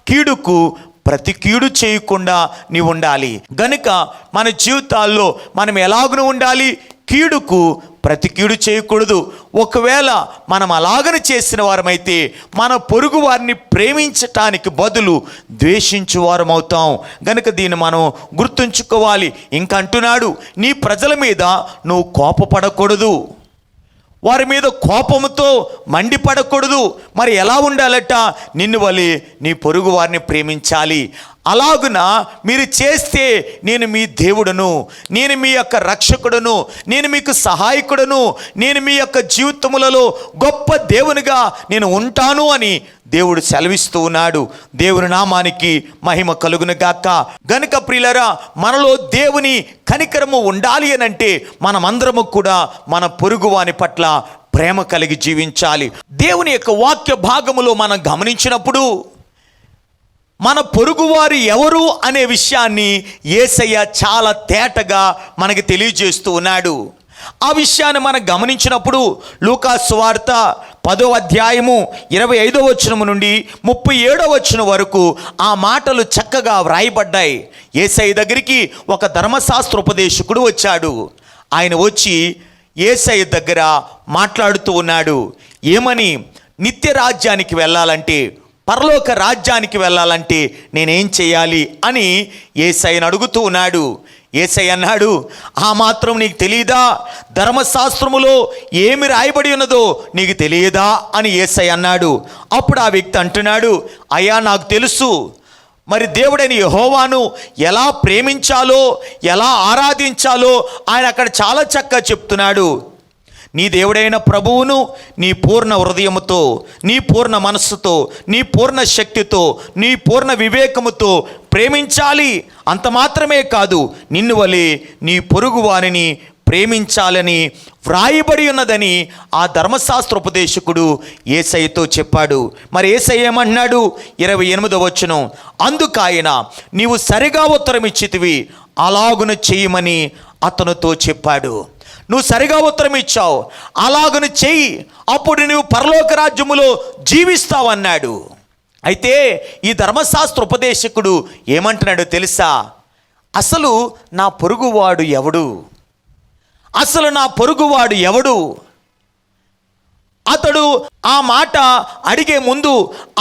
కీడుకు ప్రతి కీడు చేయకుండా నీవు ఉండాలి. గనుక మన జీవితాల్లో మనం ఎలాగను ఉండాలి? కీడుకు ప్రతి కీడు చేయకూడదు. ఒకవేళ మనం అలాగని చేసిన వారమైతే మన పొరుగు వారిని ప్రేమించటానికి బదులు ద్వేషించు వారం అవుతాం. గనుక దీన్ని మనం గుర్తుంచుకోవాలి. ఇంకా అంటున్నాడు, నీ ప్రజల మీద నువ్వు కోపపడకూడదు. వారి మీద కోపంతో మండిపడకూడదు. మరి ఎలా ఉండాలట? నిన్ను వలె నీ పొరుగు వారిని ప్రేమించాలి. అలాగున మీరు చేస్తే నేను మీ దేవుడును, నేను మీ యొక్క రక్షకుడును, నేను మీకు సహాయకుడును, నేను మీ యొక్క జీవితములలో గొప్ప దేవునిగా నేను ఉంటాను అని దేవుడు సెలవిస్తూ ఉన్నాడు. దేవుని నామానికి మహిమ కలుగును గాక. గనుక ప్రియులారా, మనలో దేవుని కనికరము ఉండాలి అని అంటే మనమందరము కూడా మన పొరుగువాని పట్ల ప్రేమ కలిగి జీవించాలి. దేవుని యొక్క వాక్య భాగములో మనం గమనించినప్పుడు మన పొరుగువారు ఎవరు అనే విషయాన్ని యేసయ్య చాలా తేటగా మనకి తెలియజేస్తూ ఉన్నాడు. ఆ విషయాన్ని మనం గమనించినప్పుడు లూకా సువార్త 10వ అధ్యాయము 25వ వచనం నుండి 37వ వచనం వరకు ఆ మాటలు చక్కగా వ్రాయబడ్డాయి. యేసయ్య దగ్గరికి ఒక ధర్మశాస్త్రోపదేశకుడు వచ్చాడు. ఆయన వచ్చి యేసయ్య దగ్గర మాట్లాడుతూ ఉన్నాడు. ఏమని? నిత్య రాజ్యానికి వెళ్ళాలంటే, పరలోక రాజ్యానికి వెళ్ళాలంటే నేనేం చేయాలి అని యేసయ్యను అడుగుతూ ఉన్నాడు. యేసయ్య అన్నాడు, ఆ మాత్రం నీకు తెలియదా? ధర్మశాస్త్రములో ఏమి రాయబడి ఉన్నదో నీకు తెలియదా అని యేసయ్య అన్నాడు. అప్పుడు ఆ వ్యక్తి అంటున్నాడు, అయ్యా నాకు తెలుసు. మరి దేవుడైన యెహోవాను ఎలా ప్రేమించాలో, ఎలా ఆరాధించాలో ఆయన అక్కడ చాలా చక్కగా చెప్తున్నాడు. నీ దేవుడైన ప్రభువును నీ పూర్ణ హృదయముతో, నీ పూర్ణ మనస్సుతో, నీ పూర్ణ శక్తితో, నీ పూర్ణ వివేకముతో ప్రేమించాలి. అంత మాత్రమే కాదు, నిన్ను వలె నీ పొరుగు వారిని ప్రేమించాలని వ్రాయబడి ఉన్నదని ఆ ధర్మశాస్త్రోపదేశకుడు యేసయ్యతో చెప్పాడు. మరి యేసయ్య ఏమన్నాడు? 28వ వచనం, అందుకాయన నీవు సరిగా ఉత్తరం ఇచ్చితివి, అలాగున చేయమని అతనితో చెప్పాడు. నువ్వు సరిగా ఉత్తరం ఇచ్చావు, అలాగను చెయ్యి, అప్పుడు నువ్వు పరలోక రాజ్యములో జీవిస్తావన్నాడు. అయితే ఈ ధర్మశాస్త్ర ఉపదేశకుడు ఏమంటున్నాడో తెలుసా? అసలు నా పొరుగువాడు ఎవడు? అసలు నా పొరుగువాడు ఎవడు? అతడు ఆ మాట అడిగే ముందు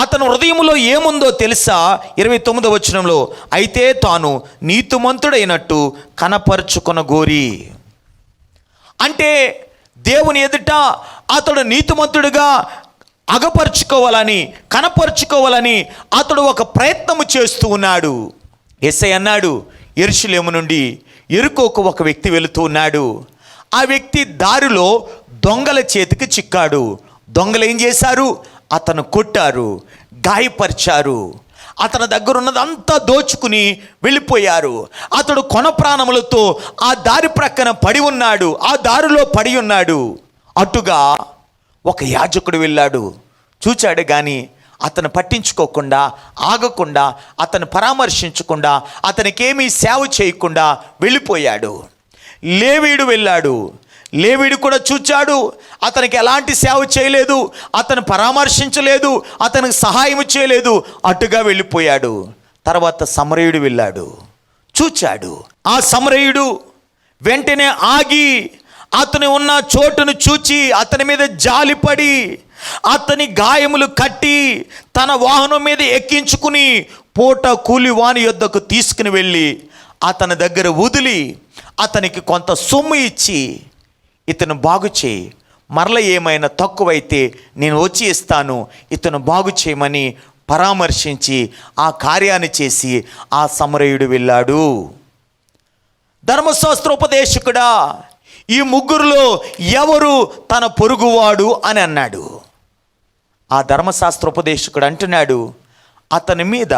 అతని హృదయంలో ఏముందో తెలుసా? 29వ వచనంలో, అయితే తాను నీతిమంతుడైనట్టు కనపరుచుకొన గోరి. అంటే దేవుని ఎదుట అతడు నీతిమంతుడిగా అగపరుచుకోవాలని, కనపరుచుకోవాలని అతడు ఒక ప్రయత్నము చేస్తూ ఉన్నాడు. యేసయ్య అన్నాడు, యెరూషలేము నుండి యెరికోకు ఒక వ్యక్తి వెళుతూ ఉన్నాడు. ఆ వ్యక్తి దారిలో దొంగల చేతికి చిక్కాడు. దొంగలు ఏం చేశారు? అతను కొట్టారు, గాయపరిచారు, అతని దగ్గర ఉన్నదంతా దోచుకుని వెళ్ళిపోయారు. అతడు కొన ప్రాణములతో ఆ దారి ప్రక్కన పడి ఉన్నాడు, ఆ దారిలో పడి ఉన్నాడు. అటుగా ఒక యాజకుడు వెళ్ళాడు, చూచాడు, కానీ అతను పట్టించుకోకుండా, ఆగకుండా, అతను పరామర్శించకుండా, అతనికేమీ సేవ చేయకుండా వెళ్ళిపోయాడు. లేవీయుడు వెళ్ళాడు, లేవీయుడు కూడా చూచాడు, అతనికి ఎలాంటి సేవ చేయలేదు, అతను పరామర్శించలేదు, అతనికి సహాయం చేయలేదు, అటుగా వెళ్ళిపోయాడు. తర్వాత సమరయుడు వెళ్ళాడు, చూచాడు. ఆ సమరయుడు వెంటనే ఆగి అతను ఉన్న చోటును చూచి అతని మీద జాలిపడి అతని గాయములు కట్టి తన వాహనం మీద ఎక్కించుకుని పూట కూలి వాని యొద్దకు తీసుకుని వెళ్ళి అతని దగ్గర వదిలి అతనికి కొంత సొమ్ము ఇచ్చి, ఇతను బాగు చేయి, మరల ఏమైనా తక్కువైతే నేను వచ్చి ఇస్తాను, ఇతను బాగు చేయమని పరామర్శించి ఆ కార్యాన్ని చేసి ఆ సమరయుడు వెళ్ళాడు. ధర్మశాస్త్రోపదేశకుడా, ఈ ముగ్గురులో ఎవరు తన పొరుగువాడు అని అన్నాడు. ఆ ధర్మశాస్త్రోపదేశకుడు అంటున్నాడు, అతని మీద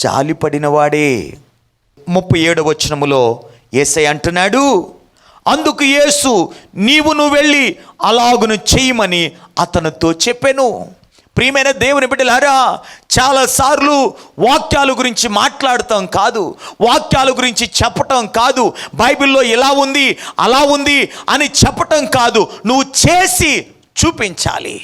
జాలిపడినవాడే. 37వ వచనములో యేసయ్య అంటున్నాడు, అందుకు యేసు నువ్వు వెళ్ళి అలాగును చేయమని అతనితో చెప్పెను. ప్రియమైన దేవుని బిడ్డలారా, చాలాసార్లు వాక్యాల గురించి మాట్లాడటం కాదు, వాక్యాల గురించి చెప్పటం కాదు, బైబిల్లో ఇలా ఉంది అలా ఉంది అని చెప్పటం కాదు, నువ్వు చేసి చూపించాలి.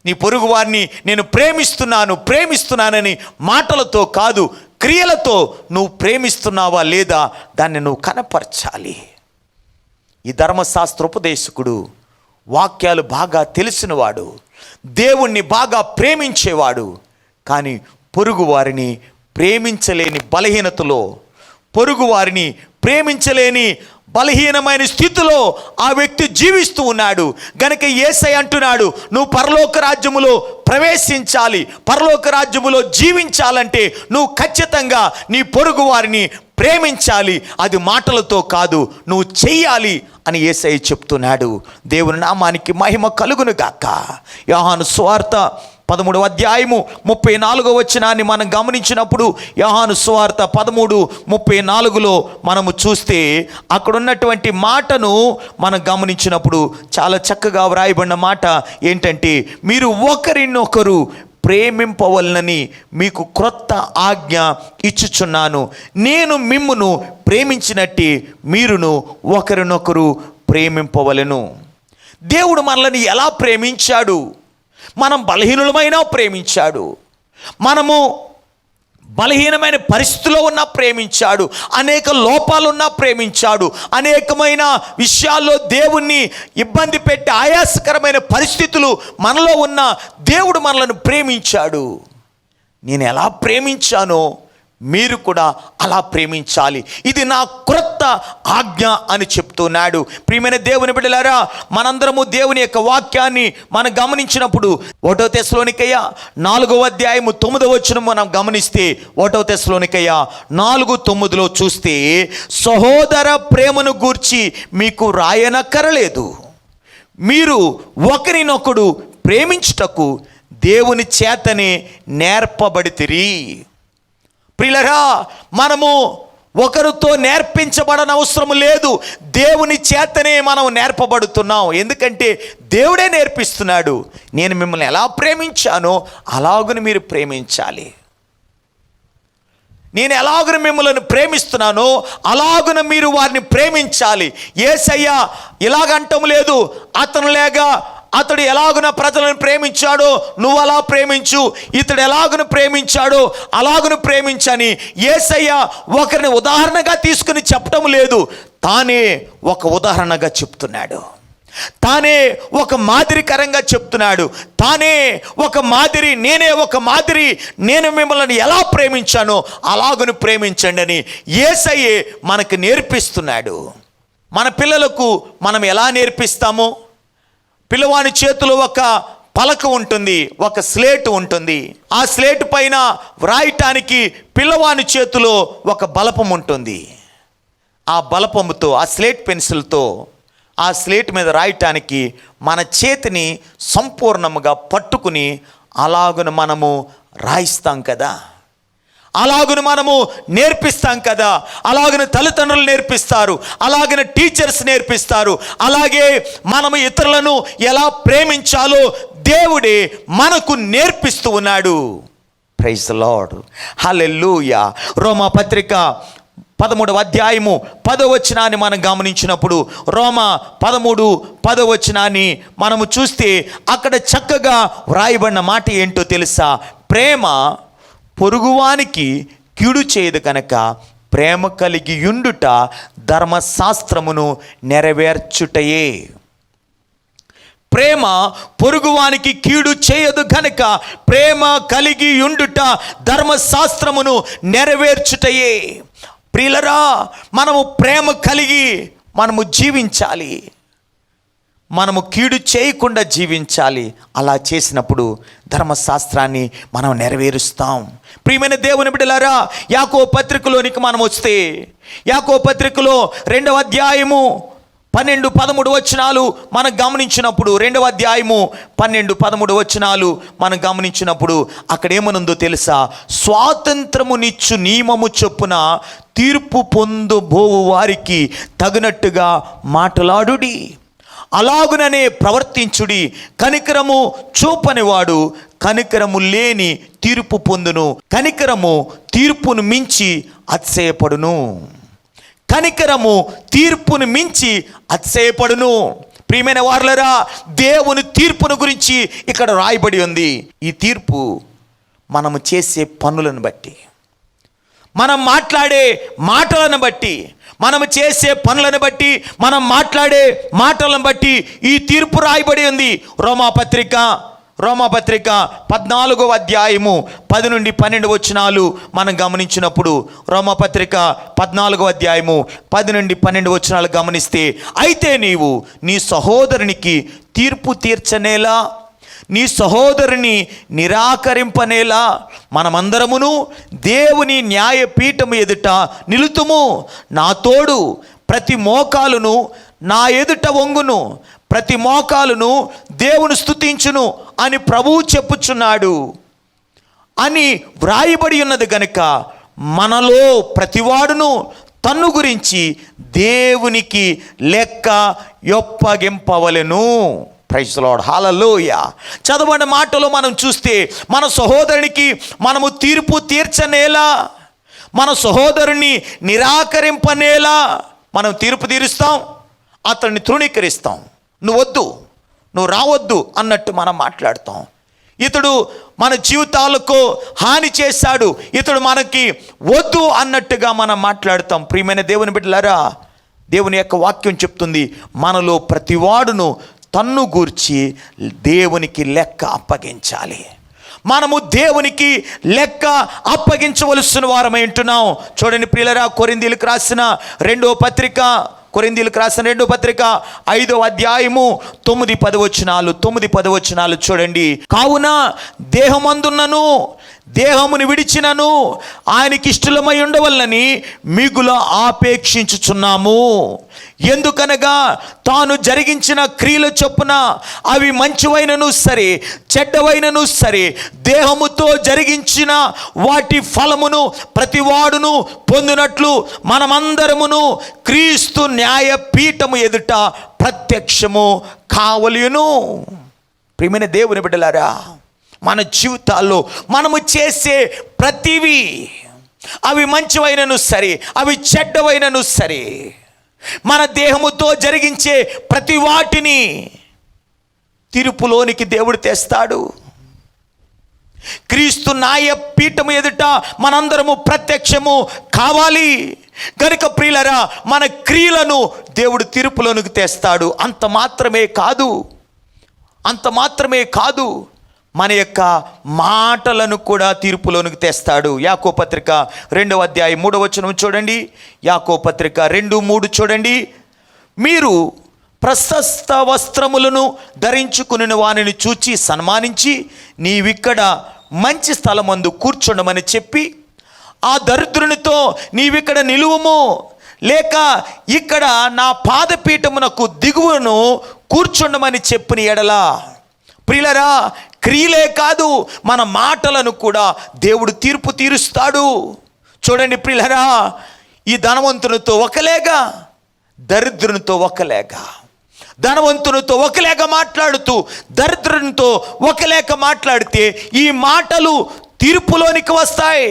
నీ పొరుగు వారిని నేను ప్రేమిస్తున్నానని మాటలతో కాదు, క్రియలతో నువ్వు ప్రేమిస్తున్నావా లేదా దాన్ని నువ్వు కనపరచాలి. ఈ ధర్మశాస్త్రోపదేశకుడు వాక్యాలు బాగా తెలిసినవాడు, దేవుణ్ణి బాగా ప్రేమించేవాడు, కానీ పొరుగు వారిని ప్రేమించలేని బలహీనతలో, పొరుగు వారిని ప్రేమించలేని బలహీనమైన స్థితిలో ఆ వ్యక్తి జీవిస్తూ ఉన్నాడు గనుక యేసయ్య అంటున్నాడు, నువ్వు పరలోక రాజ్యములో ప్రవేశించాలి, పరలోక రాజ్యములో జీవించాలంటే నువ్వు ఖచ్చితంగా నీ పొరుగు వారిని ప్రేమించాలి. అది మాటలతో కాదు, నువ్వు చెయ్యాలి అని యేసయ్య చెప్తున్నాడు. దేవుని నామానికి మహిమ కలుగును గాక. యోహాను సువార్త 13వ అధ్యాయము 34వ వచనాన్ని మనం గమనించినప్పుడు, యోహాను సువార్త 13:34లో మనము చూస్తే అక్కడ ఉన్నటువంటి మాటను మనం గమనించినప్పుడు చాలా చక్కగా వ్రాయబడిన మాట ఏంటంటే, మీరు ఒకరినొకరు ప్రేమింపవలనని మీకు క్రొత్త ఆజ్ఞ ఇచ్చుచున్నాను, నేను మిమ్మును ప్రేమించినట్టే మీరును ఒకరినొకరు ప్రేమింపవలెను. దేవుడు మనల్ని ఎలా ప్రేమించాడు? మనం బలహీనులమైనా ప్రేమించాడు, మనము బలహీనమైన పరిస్థితిలో ఉన్నా ప్రేమించాడు, అనేక లోపాలున్నా ప్రేమించాడు, అనేకమైన విషయాల్లో దేవుణ్ణి ఇబ్బంది పెట్టి ఆయాసకరమైన పరిస్థితులు మనలో ఉన్న దేవుడు మనల్ని ప్రేమించాడు. నేను ఎలా ప్రేమించానో మీరు కూడా అలా ప్రేమించాలి, ఇది నా క్రొత్త ఆజ్ఞ అని చెప్తున్నాడు. ప్రియమైన దేవుని బిడ్డలారా, మనందరము దేవుని యొక్క వాక్యాన్ని మనం గమనించినప్పుడు 1 తెస్సలోనికయ్య 4వ అధ్యాయము 9వ వచనం మనం గమనిస్తే, 1 తెస్సలోనికయ్య 4:9లో చూస్తే, సహోదర ప్రేమను గూర్చి మీకు రాయనక్కరలేదు, మీరు ఒకరినొకడు ప్రేమించుటకు దేవుని చేతనే నేర్పబడితిరి. ప్రియులారా, మనము ఒకరితో నేర్పించబడని అవసరం లేదు, దేవుని చేతనే మనం నేర్పబడుతున్నాం. ఎందుకంటే దేవుడే నేర్పిస్తున్నాడు. నేను మిమ్మల్ని ఎలా ప్రేమించానో అలాగున మీరు ప్రేమించాలి, నేను ఎలాగున మిమ్మల్ని ప్రేమిస్తున్నానో అలాగున మీరు వారిని ప్రేమించాలి. యేసయ్య ఇలాగంటం లేదు, అతడు ఎలాగున ప్రజలను ప్రేమించాడో నువ్వు అలా ప్రేమించు, ఇతడు ఎలాగున ప్రేమించాడో అలాగున ప్రేమించని యేసయ్య ఒకరిని ఉదాహరణగా తీసుకుని చెప్పడం లేదు, తానే ఒక ఉదాహరణగా చెప్తున్నాడు, తానే ఒక మాదిరికరంగా చెప్తున్నాడు, తానే ఒక మాదిరి, నేనే ఒక మాదిరి, నేను మిమ్మల్ని ఎలా ప్రేమించానో అలాగును ప్రేమించండి అని యేసయ్యే మనకు నేర్పిస్తున్నాడు. మన పిల్లలకు మనం ఎలా నేర్పిస్తామో, పిల్లవాని చేతిలో ఒక పలక ఉంటుంది, ఒక స్లేట్ ఉంటుంది, ఆ స్లేట్ పైన వ్రాయటానికి పిల్లవాని చేతిలో ఒక బలపం ఉంటుంది. ఆ బలపముతో, ఆ స్లేట్ పెన్సిల్తో ఆ స్లేట్ మీద రాయటానికి మన చేతిని సంపూర్ణముగా పట్టుకుని అలాగున మనము రాయిస్తాం కదా, అలాగున మనము నేర్పిస్తాం కదా, అలాగున తల్లిదండ్రులు నేర్పిస్తారు, అలాగనే టీచర్స్ నేర్పిస్తారు. అలాగే మనము ఇతరులను ఎలా ప్రేమించాలో దేవుడే మనకు నేర్పిస్తూ ఉన్నాడు. ప్రైజ్ ది లార్డ్, హల్లెలూయా. రోమా పత్రిక 13వ అధ్యాయము 10వ వచనాన్ని మనం గమనించినప్పుడు, రోమా 13:10 వచనాన్ని మనము చూస్తే అక్కడ చక్కగా వ్రాయబడిన మాట ఏంటో తెలుసా? ప్రేమ పొరుగువానికి కీడు చేయదు కనుక ప్రేమ కలిగి యుండుట ధర్మశాస్త్రమును నెరవేర్చుటయే. ప్రేమ పొరుగువానికి కీడు చేయదు కనుక ప్రేమ కలిగి యుండుట ధర్మశాస్త్రమును నెరవేర్చుటయే. ప్రియులరా, మనము ప్రేమ కలిగి మనము జీవించాలి, మనము కీడు చేయకుండా జీవించాలి. అలా చేసినప్పుడు ధర్మశాస్త్రాన్ని మనం నెరవేరుస్తాం. ప్రియమైన దేవుని బిడ్డలారా, యాకోబు పత్రికలోనికి మనం వస్తే, యాకోబు పత్రికలో 2వ అధ్యాయము 12-13 వచనాలు మనం గమనించినప్పుడు, 2వ అధ్యాయము 12-13 వచనాలు మనం గమనించినప్పుడు అక్కడ ఏమనుందో తెలుసా? స్వాతంత్రమునిచ్చు నియమము చొప్పున తీర్పు పొందబోవు వారికి తగినట్టుగా మాట్లాడుడి, అలాగుననే ప్రవర్తించుడి. కనికరము చూపనివాడు కనికరము లేని తీర్పు పొందును, కనికరము తీర్పును మించి అతిశయపడును, కనికరము తీర్పును మించి అతిశయపడును. ప్రియమైన వారలారా, దేవుని తీర్పును గురించి ఇక్కడ రాయబడి ఉంది. ఈ తీర్పు మనము చేసే పనులను బట్టి, మనం మాట్లాడే మాటలను బట్టి, మనం చేసే పనులను బట్టి, మనం మాట్లాడే మాటలను బట్టి ఈ తీర్పు రాయబడి ఉంది. రోమా పత్రిక రోమాపత్రిక 14వ అధ్యాయము 10 నుండి 12 వచనాలు మనం గమనించినప్పుడు, రోమాపత్రిక 14వ అధ్యాయము 10 నుండి 12 వచనాలు గమనిస్తే, అయితే నీవు నీ సహోదరునికి తీర్పు తీర్చనేలా, నీ సహోదరుని నిరాకరింపనేలా మనమందరమును దేవుని న్యాయపీఠము ఎదుట నిలుతుము. నా తోడు ప్రతి మోకాలును నా ఎదుట వంగును, ప్రతి మోకాలును దేవుని స్తుతించును అని ప్రభువు చెప్పుచున్నాడు అని వ్రాయబడి ఉన్నది గనుక మనలో ప్రతివాడును తన్ను గురించి దేవునికి లెక్క యొప్పగింపవలెను. ప్రైజ్ ది లార్డ్, హల్లెలూయా. చదవని మాటలో మనం చూస్తే, మన సహోదరునికి మనము తీర్పు తీర్చనేలా, మన సహోదరుని నిరాకరింపనేలా మనం తీర్పు తీరుస్తాం, అతన్ని తృణీకరిస్తాం. నువ్వు వద్దు, నువ్వు రావద్దు అన్నట్టు మనం మాట్లాడతాం. ఇతడు మన జీవితాలకు హాని చేశాడు, ఇతడు మనకి వద్దు అన్నట్టుగా మనం మాట్లాడతాం. ప్రియమైన దేవుని బిడ్డలారా, దేవుని యొక్క వాక్యం చెప్తుంది, మనలో ప్రతివాడును తన్ను గూర్చి దేవునికి లెక్క అప్పగించాలి. మనము దేవునికి లెక్క అప్పగించవలసిన వారమై ఉంటున్నాం. చూడండి ప్రియులారా, కొరింథీయులకు రాసిన రెండవ పత్రిక 5వ అధ్యాయము 9-10 వచనాలు చూడండి. కావున దేహమందున్నను దేహమును విడిచినను ఆయనకి ఇష్టలమై ఉండవలనని మిగుల ఆపేక్షించుచున్నాము. ఎందుకనగా తాను జరిగించిన క్రియల చొప్పున అవి మంచివైనను సరే చెడ్డవైనను సరే దేహముతో జరిగించిన వాటి ఫలమును ప్రతివాడును పొందినట్లు మనమందరమును క్రీస్తు న్యాయపీఠము ఎదుట ప్రత్యక్షము కావలెను. ప్రియమైన దేవుని బిడ్డలారా, మన జీవితాల్లో మనము చేసే ప్రతివి, అవి మంచివైనను సరే అవి చెడ్డవైనను సరే, మన దేహముతో జరిగించే ప్రతి వాటిని తీర్పులోనికి దేవుడు తెస్తాడు. క్రీస్తు న్యాయపీఠము ఎదుట మనందరము ప్రత్యక్షము కావాలి కనుక ప్రియులారా, మన క్రియలను దేవుడు తీర్పులోనికి తెస్తాడు. అంత మాత్రమే కాదు మన యొక్క మాటలను కూడా తీర్పులోనికి తెస్తాడు. యాకోబు పత్రిక 2వ అధ్యాయం 3వ వచనం చూడండి. యాకోబు పత్రిక 2:3 చూడండి. మీరు ప్రశస్త వస్త్రములను ధరించుకుని వానిని చూచి సన్మానించి, నీవిక్కడ మంచి స్థలమందు కూర్చుండమని చెప్పి, ఆ దరిద్రునితో నీవిక్కడ నిలువము, లేక ఇక్కడ నా పాదపీఠమునకు దిగువను కూర్చుండమని చెప్పిన ఎడల. ప్రియులారా, క్రియలే కాదు మన మాటలను కూడా దేవుడు తీర్పు తీరుస్తాడు. చూడండి ప్రియులారా, ఈ ధనవంతునితో ఒకలేగా దరిద్రునితో ఒకలేగా, ధనవంతునితో ఒకలేక మాట్లాడుతూ దరిద్రునితో ఒకలేక మాట్లాడితే ఈ మాటలు తీర్పులోనికి వస్తాయి.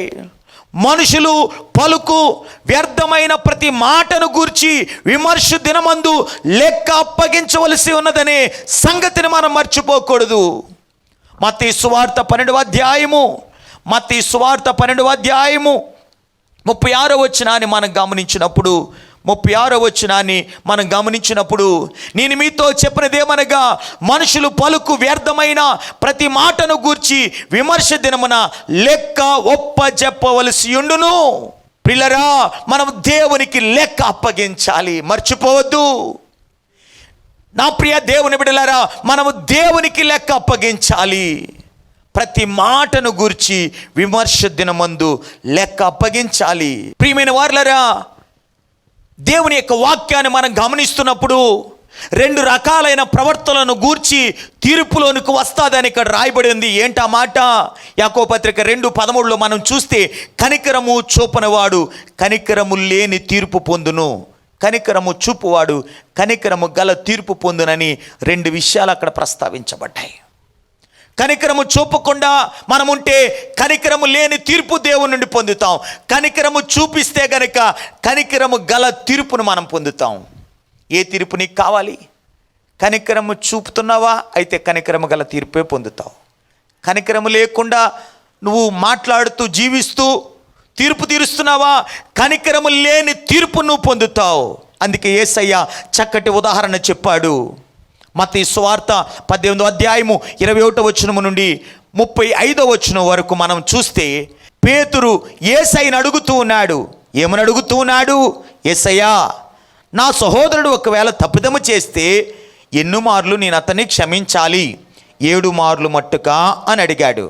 మనుషులు పలుకు వ్యర్థమైన ప్రతి మాటను గూర్చి విమర్శ దినమందు లెక్క అప్పగించవలసి ఉన్నదనే సంగతిని మనం మర్చిపోకూడదు. మత్తయి సువార్త 12వ అధ్యాయము 36వ వచనాన్ని మనం గమనించినప్పుడు 36వ వచనాన్ని మనం గమనించినప్పుడు, నేను మీతో చెప్పినదేమనగా, మనుషులు పలుకు వ్యర్థమైన ప్రతి మాటను గూర్చి విమర్శ దినమున లెక్క ఒప్పజెప్పవలసి ఉండును. ప్రియులారా, మనం దేవునికి లెక్క అప్పగించాలి, మర్చిపోవద్దు. నా ప్రియ దేవుని బిడ్డలారా, మనము దేవునికి లెక్క అప్పగించాలి. ప్రతి మాటను గూర్చి విమర్శ దినమందు లెక్క అప్పగించాలి. ప్రియమైన వారులారా, దేవుని యొక్క వాక్యాన్ని మనం గమనిస్తున్నప్పుడు 2 రకాలైన ప్రవర్తనలను గూర్చి తీర్పులోనికి వస్తాదని ఇక్కడ రాయబడి ఉంది. ఏంటా మాట? యాకోబు పత్రిక 2:13 మనం చూస్తే, కనికరము చూపనివాడు కనికరము లేని తీర్పు పొందును, కనికరము చూపువాడు కనికరము గల తీర్పు పొందునని 2 విషయాలు అక్కడ ప్రస్తావించబడ్డాయి. కనికరము చూపకుండా మనముంటే కనికరము లేని తీర్పు దేవుని నుండి పొందుతాం. కనికరము చూపిస్తే గనక కనికరము గల తీర్పును మనం పొందుతాం. ఏ తీర్పు నీకు కావాలి? కనికరము చూపుతున్నావా? అయితే కనికరము గల తీర్పే పొందుతావు. కనికరము లేకుండా నువ్వు మాట్లాడుతూ జీవిస్తూ తీర్పు తీరుస్తున్నావా? కనికరము లేని తీర్పు నువ్వు పొందుతావు. అందుకే యేసయ్య చక్కటి ఉదాహరణ చెప్పాడు. మత్తయి సువార్త 18వ అధ్యాయము 21వ వచనము నుండి 35వ వచనం వరకు మనం చూస్తే పేతురు యేసయ్యను అడుగుతూ ఉన్నాడు. ఏమని అడుగుతూ ఉన్నాడు? యేసయ్యా, నా సహోదరుడు ఒకవేళ తప్పిదము చేస్తే ఎన్ని మార్లు నేను అతన్ని క్షమించాలి? 7 మార్లు మట్టుకా అని అడిగాడు.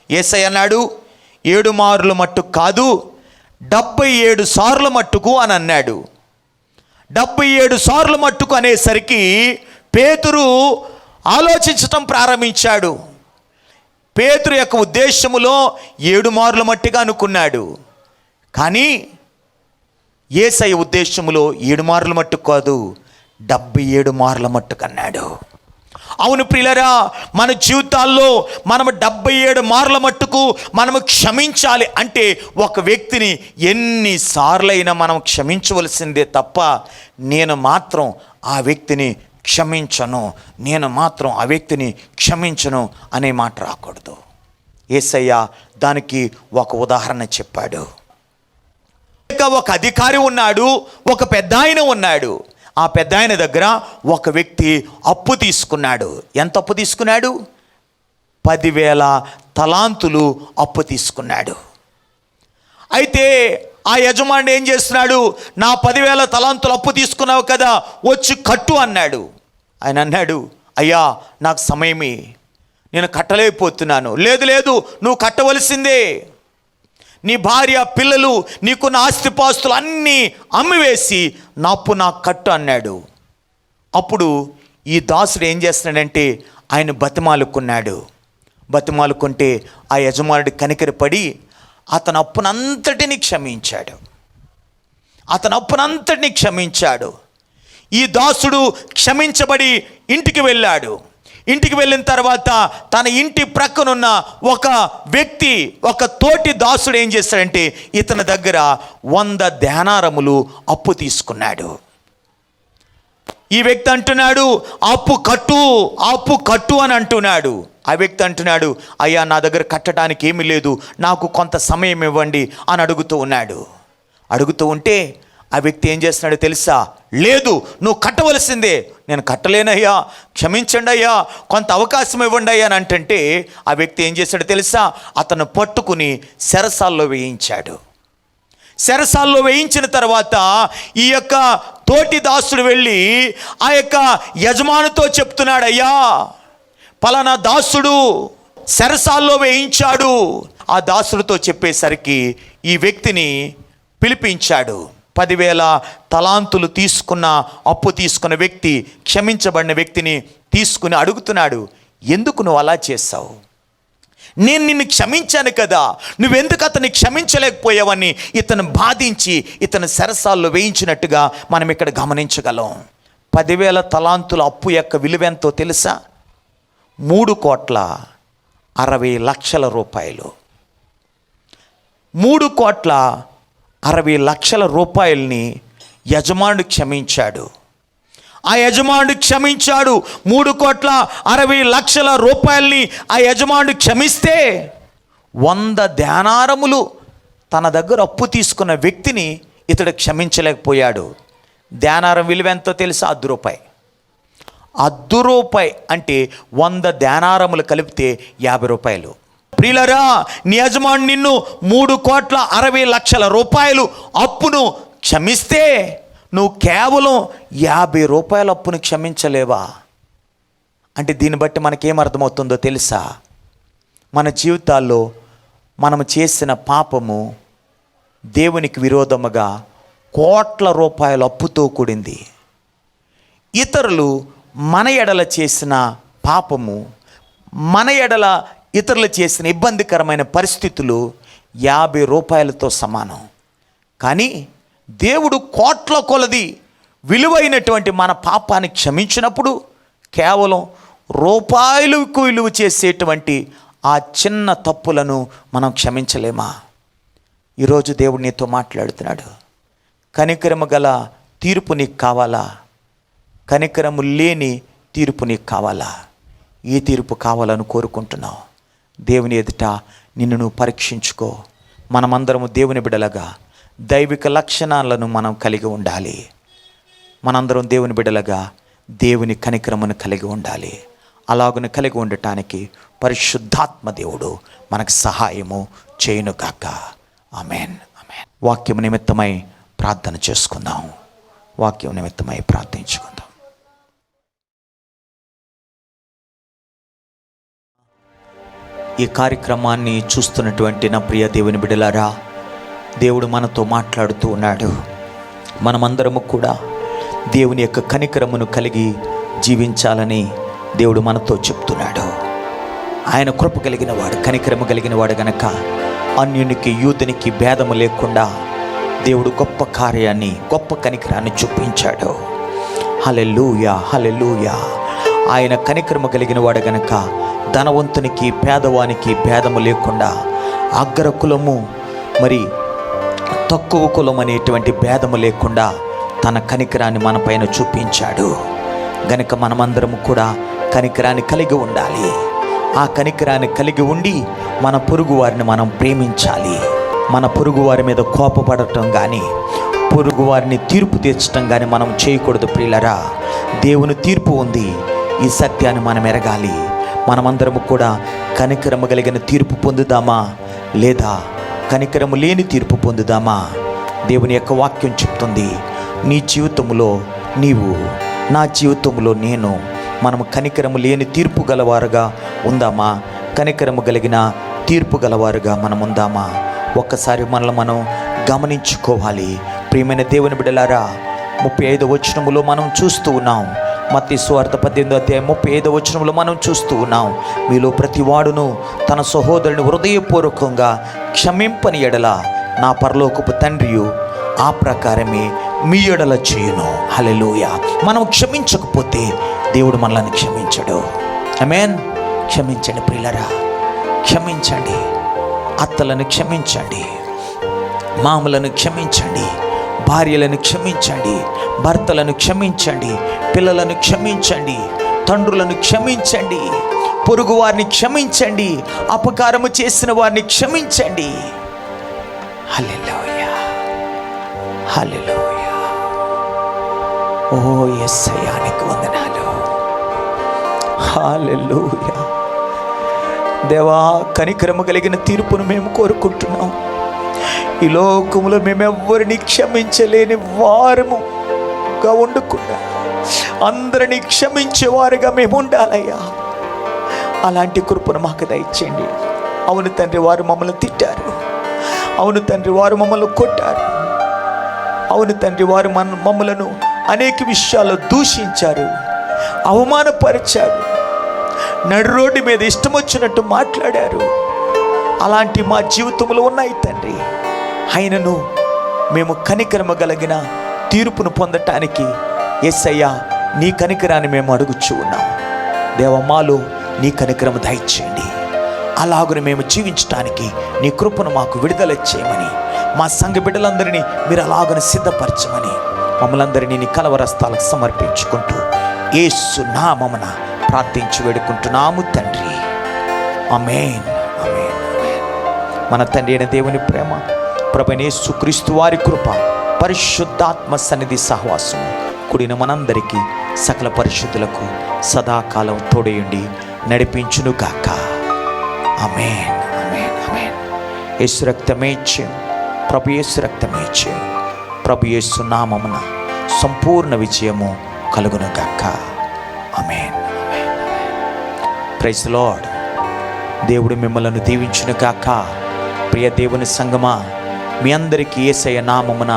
యేసయ్య అన్నాడు, 7 మార్లు మట్టుకు కాదు, 77 సార్లు మట్టుకు అని అన్నాడు. 77 సార్లు మట్టుకు అనేసరికి పేతురు ఆలోచించటం ప్రారంభించాడు. పేతురు యొక్క ఉద్దేశములో 7 మార్లు మట్టుగా అనుకున్నాడు. కానీ యేసయ్య ఉద్దేశములో 7 మార్లు మట్టుకు కాదు, 77 మార్ల మట్టుకు అన్నాడు. అవును ప్రియులరా, మన జీవితాల్లో మనము 77 మార్ల మట్టుకు మనము క్షమించాలి అంటే ఒక వ్యక్తిని ఎన్నిసార్లైనా మనం క్షమించవలసిందే తప్ప నేను మాత్రం ఆ వ్యక్తిని క్షమించను అనే మాట రాకూడదు. యేసయ్య దానికి ఒక ఉదాహరణ చెప్పాడు. ఒక అధికారి ఉన్నాడు, ఒక పెద్దాయన ఉన్నాడు. ఆ పెద్దాయన దగ్గర ఒక వ్యక్తి అప్పు తీసుకున్నాడు. ఎంత అప్పు తీసుకున్నాడు? 10,000 తలాంతులు అప్పు తీసుకున్నాడు. అయితే ఆ యజమాని ఏం చేస్తున్నాడు? నా 10,000 తలాంతులు అప్పు తీసుకున్నావు కదా, వచ్చి కట్టు అన్నాడు. ఆయన అన్నాడు, అయ్యా నాకు సమయమే, నేను కట్టలేకపోతున్నాను. లేదు నువ్వు కట్టవలసిందే. నీ భార్య, పిల్లలు, నీకున్న ఆస్తిపాస్తులు అన్నీ అమ్మివేసి నా అప్పు నాకు కట్టు అన్నాడు. అప్పుడు ఈ దాసుడు ఏం చేస్తున్నాడంటే ఆయన బతిమాలుకుంటే ఆ యజమానుడి కనికరపడి అతని అప్పునంతటిని క్షమించాడు. ఈ దాసుడు క్షమించబడి ఇంటికి వెళ్ళాడు. ఇంటికి వెళ్ళిన తర్వాత తన ఇంటి ప్రక్కనున్న ఒక వ్యక్తి, ఒక తోటి దాసుడు ఏం చేస్తాడంటే ఇతని దగ్గర 100 దేనారములు అప్పు తీసుకున్నాడు. ఈ వ్యక్తి అంటున్నాడు, అప్పు కట్టు అని అంటున్నాడు. ఆ వ్యక్తి అంటున్నాడు, అయ్యా నా దగ్గర కట్టడానికి ఏమీ లేదు, నాకు కొంత సమయం ఇవ్వండి అని అడుగుతూ ఉంటే ఆ వ్యక్తి ఏం చేస్తున్నాడో తెలుసా? లేదు, నువ్వు కట్టవలసిందే. నేను కట్టలేనయ్యా, క్షమించండి అయ్యా, కొంత అవకాశం ఇవ్వండి అయ్యా అని అంటే ఆ వ్యక్తి ఏం చేశాడో తెలుసా? అతను పట్టుకుని చెరసాల్లో వేయించిన తర్వాత ఈ యొక్క తోటి దాసుడు వెళ్ళి ఆ యొక్క యజమానితో చెప్తున్నాడు, అయ్యా పలానా దాసుడు చెరసాల్లో వేయించాడు. ఆ దాసుడితో చెప్పేసరికి ఈ వ్యక్తిని పిలిపించాడు. 10,000 తలాంతులు అప్పు తీసుకున్న వ్యక్తి, క్షమించబడిన వ్యక్తిని తీసుకుని అడుగుతున్నాడు, ఎందుకు నువ్వు అలా చేశావు? నేను నిన్ను క్షమించాను కదా, నువ్వెందుకు అతన్ని క్షమించలేకపోయావని ఇతను బాధించి ఇతను చెరసాల్లో వేయించినట్టుగా మనం ఇక్కడ గమనించగలం. 10,000 తలాంతుల అప్పు యొక్క విలువెంతో తెలుసా? 3,60,00,000 రూపాయలు. 3,60,00,000 రూపాయలని యజమానుడు క్షమించాడు. ఆ యజమానుడు క్షమించాడు. 3,60,00,000 రూపాయలని ఆ యజమానుడు క్షమిస్తే 100 దేనారములు తన దగ్గర అప్పు తీసుకున్న వ్యక్తిని ఇతడు క్షమించలేకపోయాడు. దేనారం విలువ ఎంతో తెలుసా? ₹1 అంటే 100 దేనారములు కలిపితే ₹50. ప్రియులరా, నీ యజమాని నిన్ను 3,60,00,000 రూపాయలు అప్పును క్షమిస్తే నువ్వు కేవలం ₹50 అప్పును క్షమించలేవా? అంటే దీన్ని బట్టి మనకేమర్థమవుతుందో తెలుసా? మన జీవితాల్లో మనము చేసిన పాపము దేవునికి విరోధముగా కోట్ల రూపాయల అప్పుతో కూడింది. ఇతరులు మన ఎడల చేసిన పాపము, మన ఎడల ఇతరులు చేసిన ఇబ్బందికరమైన పరిస్థితులు ₹50తో సమానం. కానీ దేవుడు కోట్ల కొలది విలువైనటువంటి మన పాపాన్ని క్షమించినప్పుడు కేవలం రూపాయలకు విలువ చేసేటువంటి ఆ చిన్న తప్పులను మనం క్షమించలేమా? ఈరోజు దేవుడు నీతో మాట్లాడుతున్నాడు. కనికరము గల తీర్పు నీకు కావాలా? కనికరము లేని తీర్పు నీకు కావాలా? ఏ తీర్పు కావాలని కోరుకుంటున్నావు? దేవుని ఎదుట నిన్ను నువ్వు పరీక్షించుకో. మనమందరము దేవుని బిడ్డలుగా దైవిక లక్షణాలను మనం కలిగి ఉండాలి. మనందరం దేవుని బిడ్డలుగా దేవుని కనికరమును కలిగి ఉండాలి. అలాగున కలిగి ఉండటానికి పరిశుద్ధాత్మ దేవుడు మనకు సహాయము చేయునుగాక. ఆమేన్, ఆమేన్. వాక్యం నిమిత్తమై ప్రార్థన చేసుకుందాం. వాక్యం నిమిత్తమై ప్రార్థించుకుందాం. ఈ కార్యక్రమాన్ని చూస్తున్నటువంటి నా ప్రియ దేవుని బిడ్డలారా, దేవుడు మనతో మాట్లాడుతూ ఉన్నాడు. మనమందరము కూడా దేవుని యొక్క కనికరమును కలిగి జీవించాలని దేవుడు మనతో చెప్తున్నాడు. ఆయన కృప కలిగిన వాడు, కనికరము కలిగిన వాడు గనక అన్యునికి యూదునికి భేదము లేకుండా దేవుడు గొప్ప కార్యాన్ని, గొప్ప కనికరాన్ని చూపించాడు. హల్లెలూయా, హల్లెలూయా. ఆయన కనికరము కలిగిన వాడు గనక ధనవంతునికి పేదవానికి భేదము లేకుండా, అగ్ర కులము మరి తక్కువ కులం అనేటువంటి భేదము లేకుండా తన కనికరాన్ని మన పైన చూపించాడు. గనుక మనమందరము కూడా కనికరాన్ని కలిగి ఉండాలి. ఆ కనికరాన్ని కలిగి ఉండి మన పొరుగు వారిని మనం ప్రేమించాలి. మన పొరుగు వారి మీద కోపపడటం కానీ, పొరుగు వారిని తీర్పు తీర్చడం కానీ మనం చేయకూడదు ప్రియులరా. దేవుని తీర్పు ఉంది. ఈ సత్యాన్ని మనం ఎరగాలి. మనమందరము కూడా కనికరము కలిగిన తీర్పు పొందుదామా, లేదా కనికరము లేని తీర్పు పొందుదామా? దేవుని యొక్క వాక్యం చెప్తుంది, నీ జీవితంలో నీవు, నా జీవితంలో నేను, మనము కనికరము లేని తీర్పు గలవారుగా ఉందామా, కనికరము కలిగిన తీర్పు గలవారుగా మనం ఉందామా? ఒక్కసారి మనల్ని మనం గమనించుకోవాలి. ప్రియమైన దేవుని బిడ్డలారా, 35వ వచనములో మనం చూస్తూ ఉన్నాం. మత్తయి సువార్త 18వ అధ్యాయం 35వ వచనంలో మనం చూస్తూ ఉన్నాం, మీలో ప్రతివాడును తన సహోదరుని హృదయపూర్వకంగా క్షమింపని ఎడల నా పరలోకపు తండ్రియు ఆ ప్రకారమే మీ ఎడల చేయును. హల్లెలూయా. మనం క్షమించకపోతే దేవుడు మనల్ని క్షమించడు. ఆమేన్. క్షమించండి ప్రియులరా, క్షమించండి. అత్తలను క్షమించండి, మామలను క్షమించండి, భార్యలను క్షమించండి, భర్తలను క్షమించండి, పిల్లలను క్షమించండి, తండ్రులను క్షమించండి, పొరుగు వారిని క్షమించండి, అపకారము చేసిన వారిని క్షమించండి. హల్లెలూయా, హల్లెలూయా. ఓ యేసయ్యా నీకు వందనాలు. హల్లెలూయా. దేవా, కనికరము కలిగిన తీర్పును మేము కోరుకుంటున్నాం. ఈ లోకములో మేమెవ్వరిని క్షమించలేని వారముగా ఉండకుండా అందరినీ క్షమించేవారుగా మేము ఉండాలయ్యా. అలాంటి కృపను మాకు దయచేయండి. అవును తండ్రి, వారు మమ్మల్ని తిట్టారు. అవును తండ్రి, వారు మమ్మల్ని కొట్టారు. అవును తండ్రి, వారు మమ్మలను అనేక విషయాల్లో దూషించారు, అవమానపరిచారు, నడు రోడ్డు మీద ఇష్టం వచ్చినట్టు మాట్లాడారు. అలాంటి మా జీవితంలో ఉన్నాయి తండ్రి. అయినను మేము కనికరము కలిగిన తీర్పును పొందటానికి యేసయ్యా నీ కనికరాన్ని మేము అడుగుచూ ఉన్నాం. దేవ, మాలో నీ కనికరము దయచేయండి. అలాగున మేము జీవించడానికి నీ కృపను మాకు విడుదల చేయమని, మా సంఘ బిడ్డలందరినీ మీరు అలాగున సిద్ధపరచమని మమ్మలందరినీ నీ కలవరస్తాలకు సమర్పించుకుంటూ యేసు నామమున ప్రార్థించి వేడుకుంటున్నాము తండ్రి. ఆమేన్, ఆమేన్, ఆమేన్. మన తండ్రి అయిన దేవుని ప్రేమ, ప్రభువైన యేసుక్రీస్తు వారి కృప, పరిశుద్ధాత్మ సన్నిధి సహవాసం కూడిన మనందరికీ సకల పరిశుద్ధులకు సదాకాలం తోడయుండి నడిపించునుగాక. ఆమేన్, ఆమేన్, ఆమేన్. యేసు రక్తమే ఇచ్చాం, ప్రభు యేసు రక్తమే ఇచ్చాం. ప్రభు యేసు నామమున సంపూర్ణ విజయము కలుగునుగాక. ఆమేన్, ఆమేన్, ఆమేన్. Praise the Lord. దేవుడు మిమ్మల్ని దీవించునుగాక. ప్రియ దేవుని సంగమా, మీ అందరికీ యేసయ్య నామమున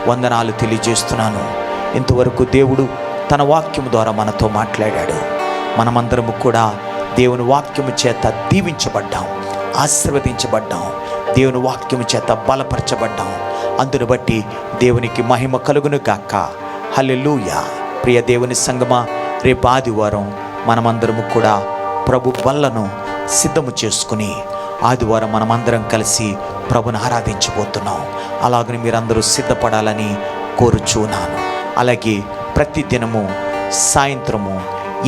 వందనాలు తెలియజేస్తున్నాను. ఇంతవరకు దేవుడు తన వాక్యము ద్వారా మనతో మాట్లాడాడు. మనమందరము కూడా దేవుని వాక్యము చేత దీవించబడ్డాం, ఆశీర్వదించబడ్డాం, దేవుని వాక్యము చేత బలపరచబడ్డాం. అందును బట్టి దేవునికి మహిమ కలుగును గాక. హల్లెలూయా. ప్రియ దేవుని సంగమా, రేపు ఆదివారం మనమందరము కూడా ప్రభు బల్లను సిద్ధము చేసుకుని ఆదివారం మనమందరం కలిసి ప్రభుని ఆరాధించబోతున్నాం. అలాగని మీరందరూ సిద్ధపడాలని కోరుచున్నాను. అలాగే ప్రతి దినము సాయంత్రము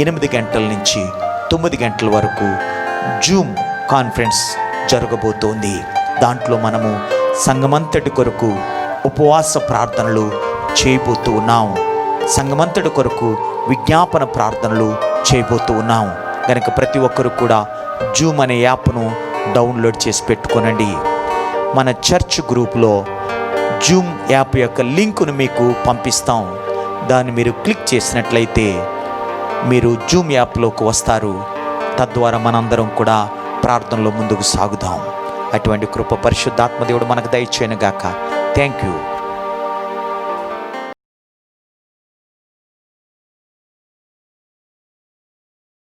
8 గంటల నుంచి 9 గంటల వరకు జూమ్ కాన్ఫరెన్స్ జరగబోతోంది. దాంట్లో మనము సంఘమంతటి కొరకు ఉపవాస ప్రార్థనలు చేయబోతూ ఉన్నాం. సంఘమంతటి కొరకు విజ్ఞాపన ప్రార్థనలు చేయబోతూ ఉన్నాం. కనుక ప్రతి ఒక్కరు కూడా జూమ్ అనే యాప్ను డౌన్లోడ్ చేసి పెట్టుకోనండి. మన చర్చ్ గ్రూప్లో జూమ్ యాప్ యొక్క లింకును మీకు పంపిస్తాం. దాన్ని మీరు క్లిక్ చేసినట్లయితే మీరు జూమ్ యాప్లోకి వస్తారు. తద్వారా మనందరం కూడా ప్రార్థనలో ముందుకు సాగుదాం. అటువంటి కృప పరిశుద్ధాత్మ దేవుడు మనకు దయచేయను గాక. Thank you.